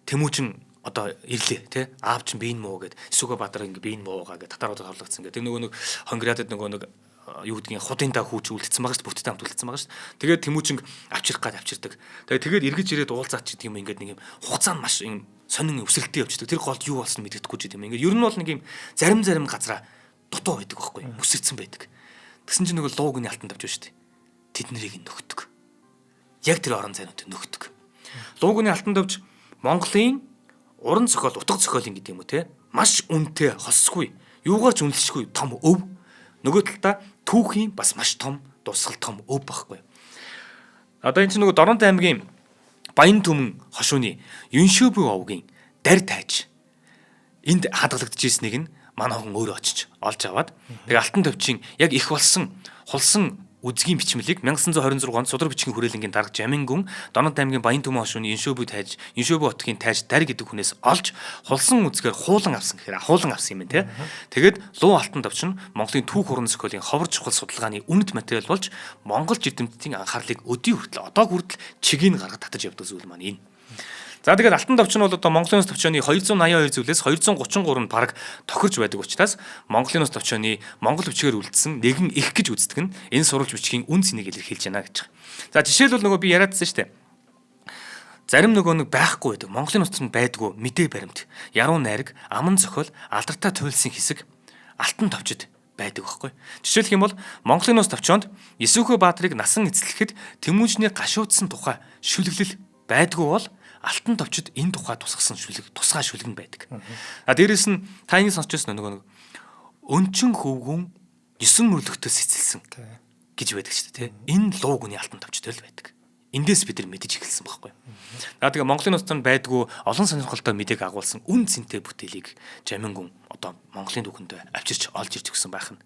Тэмүүжин одоо ирлээ тий. Аав чинь биеийн муу гэд Исүхэ Баатар ингээ биеийн муугаа гэд татаруудад хорлогдсон гэдэг. Тэр нөгөө нэг хонграад нөгөө нэг юу гэдгийг худын та хүүч үлдсэн байгаа шүү дээ бүттэй хамт үлдсэн байгаа шүү дээ. Тэгээд Тэмүүжин авчрах гад авчирдаг. Тэгээд эргэж ирээд уулзаач гэдэг юм ингээд нэг юм хугацаа нь маш юм сонин өсрэлттэй явждаг. Тэр голд юу болсон мэддэхгүй ч гэдэг юм. Ингээд ер нь бол нэг юм зарим газараа дутуу байдаг байхгүй юу? Өсөрцөн байдаг. Тэгсэн чинь нөгөө луугны алтан тавьж шүү дээ. Тэд нарыг нөхдөг. Яг тэр орон зайнууд нөхдөг. Луугны алтан тавьж Монголын уран зохиол, утга зохиолын гэдэг юм уу те? Маш үнэтэй, хосгүй, юугаар ч үнэлшгүй том өв. Нөгөө талдаа түүхийн бас маш том, дурсгал том өв байхгүй. Одоо энэ чинь нөгөө Доронтой аймгийн Баян Түмэн хошууны Юншөөбү овгийн дарь тайж энд хадгалагдчихсэнийг нь манай хүн өөрөө очиж олж аваад тэгээ алтан товчийн яг их болсон хулсан үзгийн бичмэлийг 1926 онд судар бичгийн хүрээлэнгийн дарга Жамин гүн Донод аймгийн Баян Түмэн хошууны Юншөөбү хотгийн тайж дарь гэдэг хүнээс олж хулсан үзгээр хуулан авсан гэхээр хуулан авсан юм байна те. Тэгээд луу алтан товч нь Монголын түүх уран зохиолын ховор чухал судалгааны үнэт материал болж Монгол эрдэмтдийн анхаарлыг өдий хүртэл одоо хүртэл чигийг гаргаж татаж явдаг зүйл маань энэ. За тэгээд алтан товч нь бол одоо Монголын ус товчооны 282 зүйлээс 233 нь бараг тохирж байдаг учраас Монголын ус товчооны монгол бичгээр үлдсэн нэгэн их гэж үздэг нь энэ сурвалж бичгийн үн цэнийг илэрхийлж байна гэж. За жишээлбэл нөгөө би яриадсан шүү дээ. Зарим нөгөө нэг байхгүй байдаг. Монголын ус товчонд байдгүй мэдээ баримт, яруу найраг, аман зохиол, алдартай туйлсын хэсэг алтан товчид байдаг байхгүй. Жишээлх юм бол Монголын ус товчоонд Исүхэ Баатрыг насан эцэслэхэд Тэмүүжний гашуудсан тухай шүлэглэл байдгүй бол алтан товчид энэ тухай тусгасан тусгай шүлгэн байдаг. Дээрээс нь та энийг сонсч байсан нөгөө өнчин хөвгүн 9 өрлөгтөөс эцэлсэн гэж байдаг шүү дээ. Энэ луугны алтан товчтой л байдаг. Эндээс бид нар мэдэж эхэлсэн байхгүй. Тэгээ Монголын нууцнд байдгүй олон сонирхолтой мэдээг агуулсан үн цэнтэй бүтээлийг Жамингун одоо Монголын түүхэнд авчирч олж ирж өгсөн байх нь.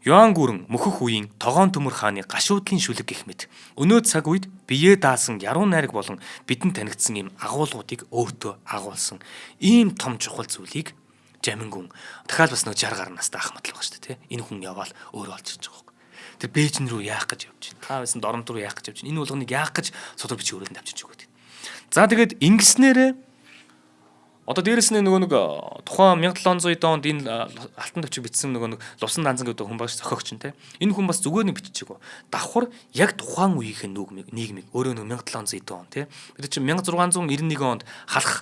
Юан гүрэн мөхөх үеийн тогоон төмөр хааны гашуудлын шүлэг гэх мэт өнөө цаг үед биеэ даасан яруу найраг болон бидэнд танигдсан ийм агуулгуудыг өөртөө агуулсан ийм том чухал зүйлийг Жамингун дахиад бас нэг 60 гаруй настай ах матлаг байгаа шүү дээ. Энэ хүн яваал өөрөө олж ирж байгаа. Тэр Бээжин рүү яах гэж явж байна. Та байсан Доромт руу яах гэж явж байна. Энэ болгоныг яах гэж содор бичиг өрөөлөнд авчирч өгöd. За тэгээд ингэснээрээ одоо дээрэс нь нөгөө нэг тухайн 1700 онд энэ алтан төвчийг бичсэн нөгөө нэг Лувсан Данзан гэдэг хүн багш зохиогч нь те. Энэ хүн бас зүгээр нэг биччихэв. Давхар яг тухайн үеийнхэн нийгмийг өөрөө нөгөө 1700 он те. Бид чинь 1691 онд халах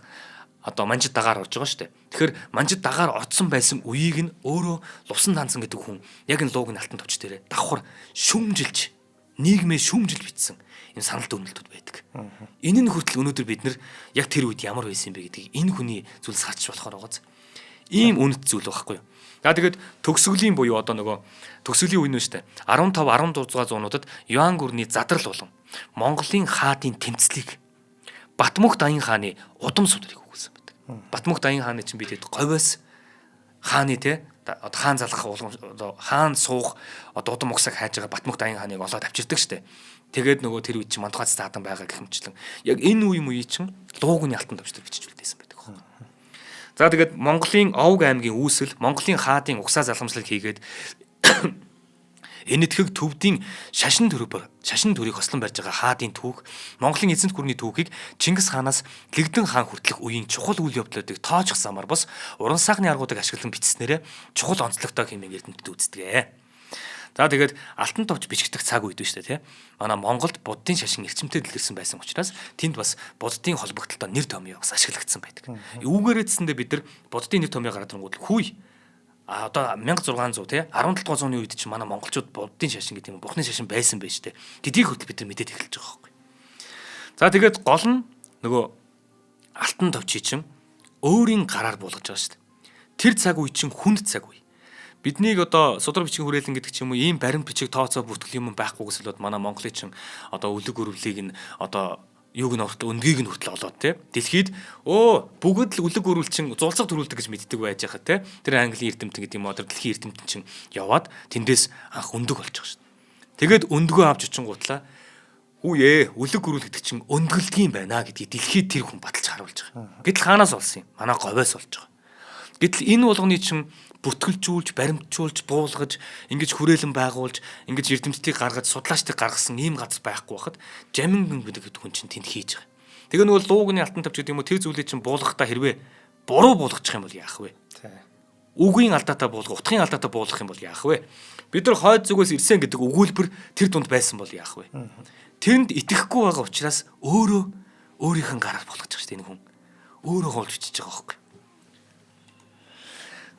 одоо манжид дагаар орж байгаа шүү дээ. Тэгэхээр манжид дагаар орцсон байсан үеийг нь өөрөө Лувсан Данзан гэдэг хүн яг энэ лууг нь алтан төвч дээрээ давхар шүмжилж нийгмээ шүмжилж бичсэн энэ санал дүгнэлтүүд байдаг. Энэ нь хүртэл өнөөдөр бид нар яг тэр үед ямар байсан бэ гэдгийг энэ хүний зүйлс харж болохоор байгаа. Ийм үнэт зүйл байхгүй юу? За тэгээд төгсгөлийн буюу одоо нөгөө төгсгөлийн үе нь шүү дээ. 15 16 зуунуудад Юан гүрний задрал болон Монголын хаадын тэмцлийг Батмөх Даян хааны удам судрыг өгүүлсэн байдаг. Батмөх Даян хааны чинь бид говьоос хааны те хаан залах одоо хаан суух одоо удам угсаг хайж байгаа Батмөх Даян хааныг олоод авчирдаг штэ. Тэгээд нөгөө тэр үед чинь Мандухайц таадан байгаа гэх мэтчлэн яг энэ үе чинь луугны алтан төвчтөр бичиж үлдээсэн байдаг. За тэгээд Монголын Овг аймгийн үүсэл Монголын хаадын угсаа залгамжлал хийгээд энэтхэг төвдийн шашин төрийг хослон барьж байгаа хаадын түүх Монголын эзэнт гүрний түүхийг Чингис хаанаас Лэгдэн хаан хүртэлх үеийн чухал үйл явдлуудыг тооцох замаар бас уран сайхны аргуудыг ашиглан бичснээрээ чухал онцлогтой хэмээн эрдэмтэд үздэг. За тэгээд алтан товч бичигдэх цаг үед шүү дээ тий. Манай Монголд буддын шашин эрчимтэй дэлгэрсэн байсан учраас тэнд бас буддын холбогдлолтой нэр томьёо бас ашиглагдсан байдаг. Үүгээрээдсэндээ бид нар буддын нэр томьёо гараад ирэнгүүт хүй одоо 1600 тий 17 дугаар зууны үед чинь манай монголчууд буддын шашин гэдэг юм бурхны шашин байсан байж тээ. Гэдгийг хүртэл бид нар мэдээд эхэлж байгаа байхгүй. За тэгээд гол нь нөгөө алтан товчий чинь өөрийн гараар буулгаж байгаа шүү дээ. Тэр цаг үе чинь хүнд цаг үе. Биднийг одоо судар бичгийн хүрээлэн гэдэг ч юм уу ийм баримт бичиг тооцоо бүртгэл юм байхгүйгээс л манай Монголын чинь одоо өлөг өрөвлийг нь одоо юуг нь хүртэл өндгийг нь хүртэл олоод те дэлхийд бүгд л өлөг өрүүлчин зулцаг төрүүлдэг гэж мэддэг байж хаа те тэр Английн эрдэмтэн гэдэг юм уу тэр дэлхийн эрдэмтэн чинь яваад тэндээс анх өндөг болж байгаа шүү дээ. Тэгээд өндгөө авч очингуутлаа хүүе өлөг өрүүл гэдэг чинь өндгөлдөг юм байна гэдгийг дэлхийд тэр хүн баталж харуулж байгаа. Гэтэл хаанаас олсон юм? Манай говьоос олж байгаа. Гэтэл энэ болгоны чинь бүртгэлжүүлж, баримтжуулж, буулгаж, ингэж хүрээлэн байгуулж, ингэж эрдэмтдийг гаргаж, судлаачдыг гаргасан ийм газар байхгүй байхад Жамингун гэдэг хүн чинь тэнд хийж байгаа. Тэгээ нөгөө луугны алтан товч гэдэг юм уу тэр зүйлийг чинь буулгахдаа хэрвээ буруу буулгачих юм бол яах вэ? Үгийн алдаатай буулгах, утгын алдаатай буулгах юм бол яах вэ? Бид нар хойд зүгээс ирсэн гэдэг өгүүлбэр тэр дунд байсан бол яах вэ? Тэнд итгэхгүй байгаа учраас өөрийнх нь гараар буулгаж байгаа шүү дээ энэ хүн. Өөрөө хоолж бичиж байгаа байхгүй.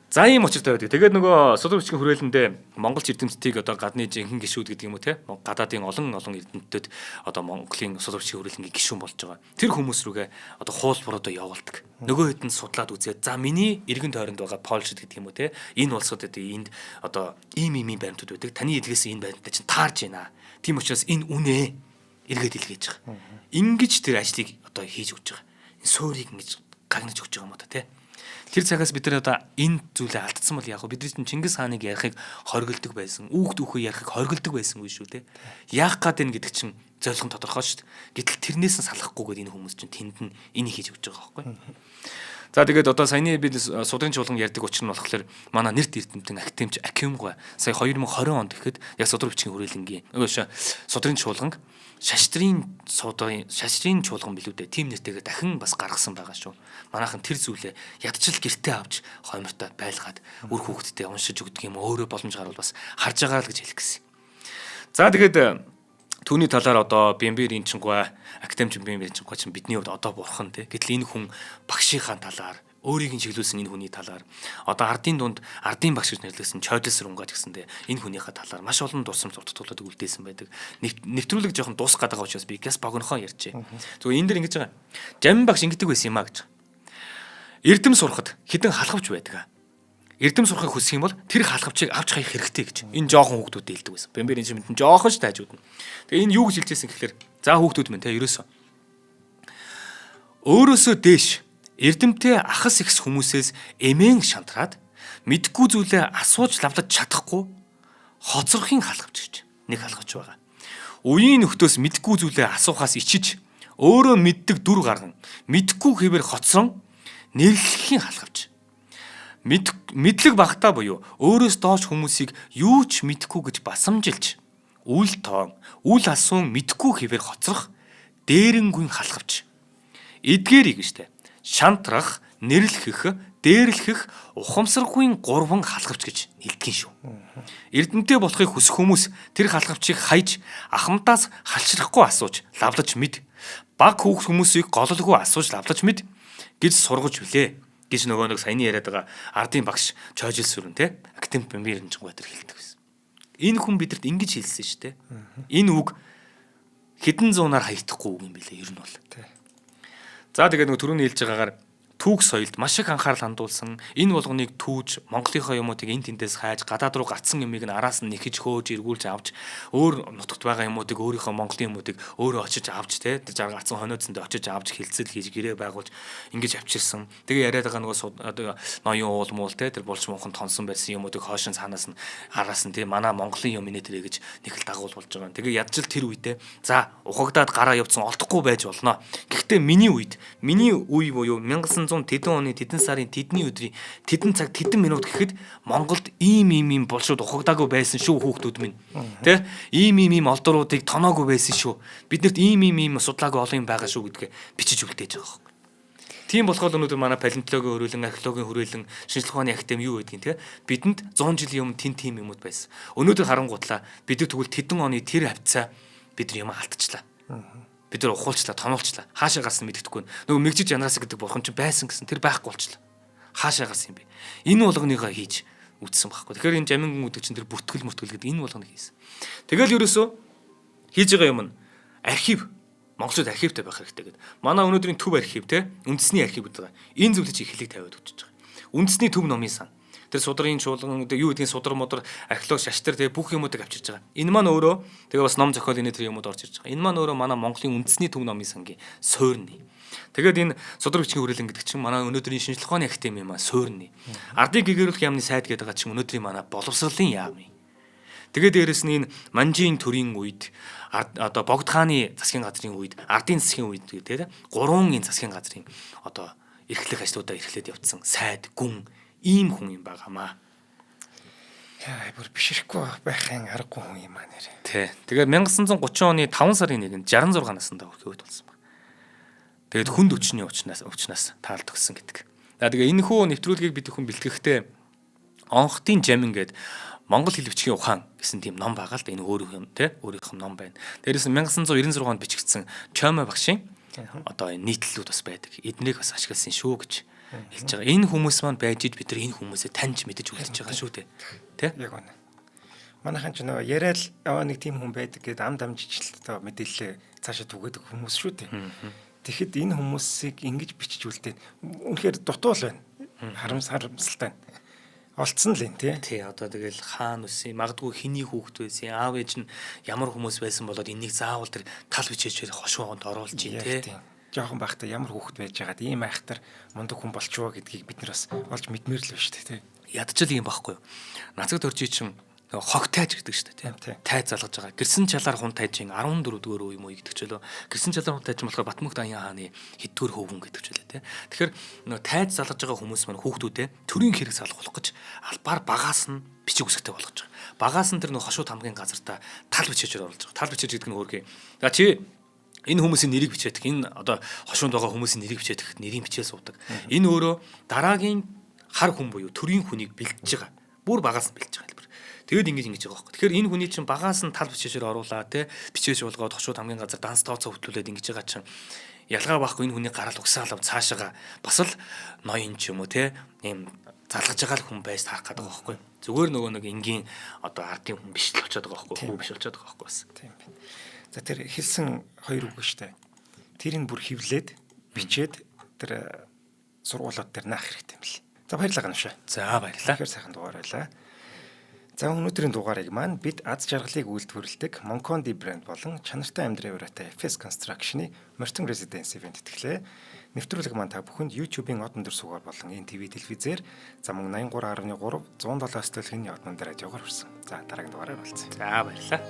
За ийм учиртай байдаг. Тэгээд нөгөө судар бичгийн хүрээлэндээ Монголч эрдэмтдийг одоо гадны жинхэнэ гишүүд гэдэг юм уу те гадаадын олон эрдэмтдэд одоо Монголын судар бичгийн хүрээлэнгийн гишүүн болж байгаа. Тэр хүмүүс рүүгээ одоо хуулбаруудаа явуулдаг. Нөгөө хэд нь судлаад үзээд за миний эргэн тойронд байгаа Польшд гэдэг юм уу те энэ улсуудад энд одоо ийм баримтууд байдаг. Таны эдгээс энэ баримтаа чинь таарж байна. Тийм учраас энэ үнэ эргээд илгээж байгаа. Ингиж тэр ажлыг одоо хийж өгч байгаа. Энэ суурийг ингэж гагнаж өгч байгаа юм уу та те. Тэр цагаас бид нар одоо энэ зүйлээ алдсан бол яг бид нар Чингис хааныг ярихыг хоригддаг байсан. Үүхд үхээ ярихыг хоригддаг байсангүй шүү дээ. Яах гээд энэ гэдэг чинь зорилго нь тодорхой шүү дээ. Гэтэл тэрнээс нь салахгүйгээд энэ хүмүүс чинь тэнд нь энийг хийж өгч байгаа байхгүй. За тэгээд одоо саяны бид судрын чуулган ярьдаг учир нь болохоор манай нэрт эрдэмтэн академич Акимгой сая 2020 онд гэхэд яг судар бичгийн хүрээлэнгийн судрын чуулган шаштрын чуулган билүү дээ. Тим нэртэйгээ дахин бас гаргасан байгаа шүү. Манайхан тэр зүйлээ ядчил гэртээ авч хоймортой байлгаад үр хүүхдтэй уншиж өгдөг юм өөрөө боломж гарвал бас харж байгаа л гэж хэлэх гэсэн. За тэгээд түүний талаар одоо Бэмбэрийн чингой академич Бэмбэрийн чингой чинь бидний хувьд одоо бурхан те. Гэтэл энэ хүн багшийнхаа талаар өөрийг нь чиглүүлсэн энэ хүний талаар одоо ардын дунд ардын багш гэж нэрлэгдсэн Чойдл Сүрүнгач гэсэндээ энэ хүнийхээ талаар маш олон дурсамж зурдтуулаад үлдээсэн байдаг. Нэвтрүүлэг жоохон дуусах гэдэг учраас би газ богинохоо ярьжээ. Зүгээр энэ дэр ингэж байгаа. Жамин багш ингэдэг байсан юм а гэж. Эрдэм сурахад хідэн халахвч байдаг. эрдэм сурахыг хүсэх юм бол тэр халхавчийг авч хаях хэрэгтэй гэж. Энэ жоохон хүүхдүүдэд хэлдэг байсан. Бэмбэрийн чинь мэдэн жоохон ш таажууд нь. Тэгээ энэ юу гэж хэлжсэн гэхээр за хүүхдүүд минь те ерөөсөө өөрөөсөө дээш эрдэмтэй ахас ихс хүмүүсээс эмээн шантраад мэдгүй зүйлээ асууж лавлаж чадахгүй хоцрохын халхавч гэж нэг халхавч байгаа. Үеийн нөхдөөс мэдгүй зүйлээ асуухаас ичиж өөрөө мэддэг дүр гарган мэдгүй хэвээр хоцрон нэрлэхийн халхавч. Мэдлэг багтаа буюу өөрөөс доош хүмүүсийг юу ч мэдгүй гэж басамжилж үл тоон үл асуун мэдгүй хэвээр хоцрох дээрэнгүй халхавч. Эдгээрийг штэ шантрах, нэрлэхэх, дээрлэхэх ухамсаргүй гурван халхавч гэж хэлдэг шүү. Эрдэнэтэй болохыг хүсэх хүмүүс тэр халхавчийг хайж ахмадаас халчрахгүй асууж лавлаж мэд. Баг хүүхд хүмүүсийг гололгүй асууж лавлаж мэд гэж сургаж билээ гэж нөгөө нэг саяны яриад байгаа ардын багш Чойжил сүрэн те актив бэмбэрэн чингуйтэр хэлдэг байсан. Энэ хүн бидэнд ингэж хэлсэн шүү дээ. Энэ үг хэдэн зуунаар хаягдахгүй үг юм билээ ер нь бол. За тэгээд нөгөө түрүүний хэлж байгаагаар түүх соёлд маш их анхаарал хандуулсан энэ болгоныг түүж Монголынхоо юмуудыг эн тэндээс хайж гадаад руу гацсан юмыг нь араас нь нэхэж хөөж эргүүлж авч өөр нутагт байгаа юмуудыг өөрийнхөө Монголын юмуудыг өөрөө очиж авч те жаргал гацсан хонооцонд очиж авч хилцэл хийж гэрээ байгуулж ингэж авчирсан. Тэгээ яриад байгаа нөгөө ноён уул муул те тэр булч мунхан тонсон байсан юмуудыг хоошин цаанаас нь араас нь те манай Монголын юм инэ тэрэ гэж нэхэл дагуул болж байгаа. Тэгээ ядчил тэр үедээ за ухагдаад гараа явцсан олдохгүй байж болно. Гэхдээ миний үе буюу 1900 тэдэн оны тэдэн сарын тэдний өдрийн тэдэн цаг тэдэн минут гэхэд Монголд ийм булшууд ухагдаагүй байсан шүү хүүхдүүд минь. Тэ? Ийм олдоруудыг тоноогүй байсан шүү. Биднэрт ийм судлаагүй олон юм байгаа шүү гэдгээ бичиж үлдээж байгаа юм. Тийм болохоор өнөөдөр манай палеонтологийн хөрөөлөн, археологийн хөрөөлөн, шинжлэх ухааны академи юу гэдгийг те бидэнд 100 жилийн өмнө тийм юмуд байсан. Өнөөдөр харангуутлаа бид нар тэгвэл тэдэн оны тэр хавцаа бид нар юм алдчихлаа. Бид нар ухуулчлаа, тонуулчлаа. Хаашаа гарсан мэддэхгүй. Нөгөө мэгжиж янараас гэдэг бурхан чинь байсан гэсэн тэр байхгүй болчлаа. Хаашаа гарсан юм бэ? Энэ болгоныгоо хийж үтсэн байхгүй. Тэгэхээр энэ жаминган үдэг чинь тэр бүтгэл гэдэг энэ болгоныг хийсэн. Тэгэл ерөөсөө хийж байгаа юм нь архив. Монголд архивтай байх хэрэгтэй гэдэг. Манай өнөөдрийн төв архив те үндэсний архив гэдэг. Энэ зүйлийг чи эхлэх тавиад өгч байгаа. Үндэсний төв номын сан. Тэр судрын чуулган юу гэдгийг судар модор археолог шаштар тэгээ бүх юмуудыг авчирж байгаа. Энэ маань өөрөө тэгээ бас ном зохиол энэ тэр юмуд орж ирж байгаа. Энэ маань өөрөө манай Монголын үндэсний төв номын сангийн суурьны. Тэгээд энэ судар бичгийн хүрээлэн гэдэг чинь манай өнөөдрийн шинжлэх ухааны академи маань суурьны. Ардын гэгэрүүлэх яамны сайд гэдэг байгаа чинь өнөөдрийн манай боловсролын яам юм. Тэгээд дээрэс нь энэ манжийн төрийн үед одоо богд хааны засгийн газрын үед ардын засгийн үед тэгээ гурван энэ засгийн газрын одоо эрхлэх ажлуудаа эрхлээд явцсан сайд гүн ийм хүн юм байгаамаа. Яа, бүр бишрэхгүй байхын аргагүй хүн юм аа нэрээ. Тий. Тэгээд 1930 оны 5 сарын 1-нд 66 наснда хүрэх үед болсон байна. Тэгээд хүнд өчний өвчнөөс таалд өгсөн гэдэг. За тэгээ энэ хүү нэвтрүүлгийг бид хүн бэлтгэхдээ онхтын жамин гээд Монгол хэл бичгийн ухаан гэсэн тийм ном байгаа л да. Энэ өөрийнх юм тий өөрийнх нь ном байна. Дээрээс нь 1996 онд бичигдсэн Чоймой багшийн одоо энэ нийтлэлүүд бас байдаг. Эднийг бас ашигласан шүү гэж хэлж байгаа. Энэ хүмүүс маань байж иж бид нар энэ хүмүүсээ таньж мэдэж үлдэж байгаа шүү дээ. Тэ? Яг үнэ. Манайхан ч нөгөө яриад нэг тийм хүн байдаг гэдэг ам дамжижлээ мэдээлэл цаашаа түгээдэг хүмүүс шүү дээ. Тэгэхэд энэ хүмүүсийг ингэж бичиж үлдээ. Үнэхээр дутуул байна. Харамсалтай. Олцсон л юм тий. Одоо тэгэл хаан үсэн магадгүй хэний хүүхэд байсан аав ээж нь ямар хүмүүс байсан болоод энийг заавал тэр тал бичээж хошуунд оруулж ийн тий. Жохон байхдаа ямар хүүхэд байж байгаад ийм айхтар мундаг хүн болчихвоо гэдгийг бид нар бас олж мэдмээр л байна шүү дээ тий. Ядчил юм байхгүй юу? Нацагт оржий чинь хог тайж гэдэг шүү дээ тий. Тайз залгаж байгаа. Гэрсэн чалаар хүн тайжин 14 дугаар үе юм уу гэдэг ч лөө. Гэрсэн чалаар хүн тайжин болохоор Батмөнх Даян хааны хэддүгээр хөвгөн гэдэг ч лээ тий. Тэгэхээр нөгөө тайз залгаж байгаа хүмүүс маань хүүхдүүдээ төрийн хэрэг салгуулах гэж албаар багаас нь бичиг үсгтэй болгож байгаа. Багаас нь тэр нөгөө хошууд хамгийн газартаа тал бичээчээр оруулж байгаа. Тал бичээж гэдэг нь өөргөө. За чи энэ хүмүүсийн нэрийг бичээдэг. Энэ одоо хошуунд байгаа хүмүүсийн нэрийг бичээдэг. Нэрийн бичээл суудаг. Энэ өөрөө дараагийн хар хүн буюу төрийн хүнийг бэлтэж байгаа. Бүр багаас нь бэлтэж байгаа хэлбэр. Тэгэд ингэж байгаа байхгүй. Тэгэхээр энэ хүний чинь багаас нь тал бичээчээр оруулаа те бичээж болгоод хошууд хамгийн газар данс тооцоо хөтлүүлээд ингэж байгаа чинь ялгаа байхгүй энэ хүний гарал угсаалав цаашаага бас л ноён ч юм уу те ийм залгаж байгаа хүн байж таарах гэдэг байгаа байхгүй. Зүгээр нөгөө нэг энгийн одоо ардын хүн биш л болчиход байгаа байхгүй. Хүү биш болчиход байгаа байхгүй бас. Тийм байна. За тэр хэлсэн хоёр үг шүү дээ. Тэрийг бүр хевлээд бичээд тэр сургуулиуд дээр наах хэрэгтэй юм л. За баярлалаа Ганшаа. За баярлалаа. Тэгэхээр сайхан дугаар байлаа. За өнөөдрийн дугаарыг маань бид аз жаргалыг үйлдвэрлэдэг Moncondi брэнд болон чанартай амьдрын ураатай FS Construction-ы Мортон Residency-ийн тэтгэлээ. Нэвтрүүлэг маань та бүхэнд YouTube-ийн од өндөр сугаар болон NTV телевизээр замун 83.3 107 төлөвний од өндөр радиогоор хүрсэн. За дараагийн дугаараар уулзъя. За баярлалаа.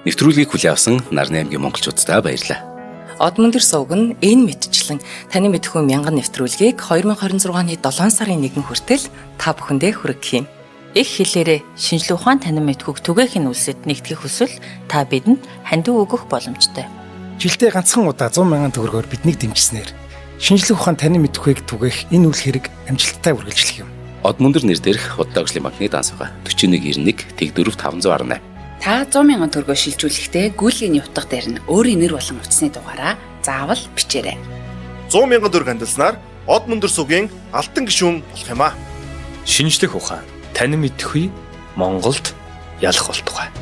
Нэвтрүүлгийг хүлээн авсан Нарны аймгийн монголчуудаа баярлалаа. Од мөндөр сувг нь энэ мэдчлэн таны мэдхүйн мянган нэвтрүүлгийг 2026 оны 7 сарын 1 хүртэл та бүхэндээ хүргэх юм. Их хэлээрээ шинжлэх ухаан танин мэдхүйг түгээхийн үлсэд нэгтгэх хүсвэл та бидэнд хандив өгөх боломжтой. Жилдээ ганцхан удаа 100,000 төгрөгөөр биднийг дэмжснээр шинжлэх ухаан танин мэдхүйг түгээх энэ үйл хэрэг амжилттай үргэлжлэх юм. Од мөндөр нэр дээрх Худалдаажлын банкны дансгаа 4191 Тэг 4518. Та 100,000 төгрөгөөр шилжүүлэхдээ гүйлгийн явтга дээр нь өөрийн нэр болон утасны дугаараа заавал бичээрэй. 100,000 төгрөг хандалснаар од мөндөр сүгийн алтан гишүүн болох юм а. Шинжлэх ухаан танин мэдхгүй Монголд ялах болтугай.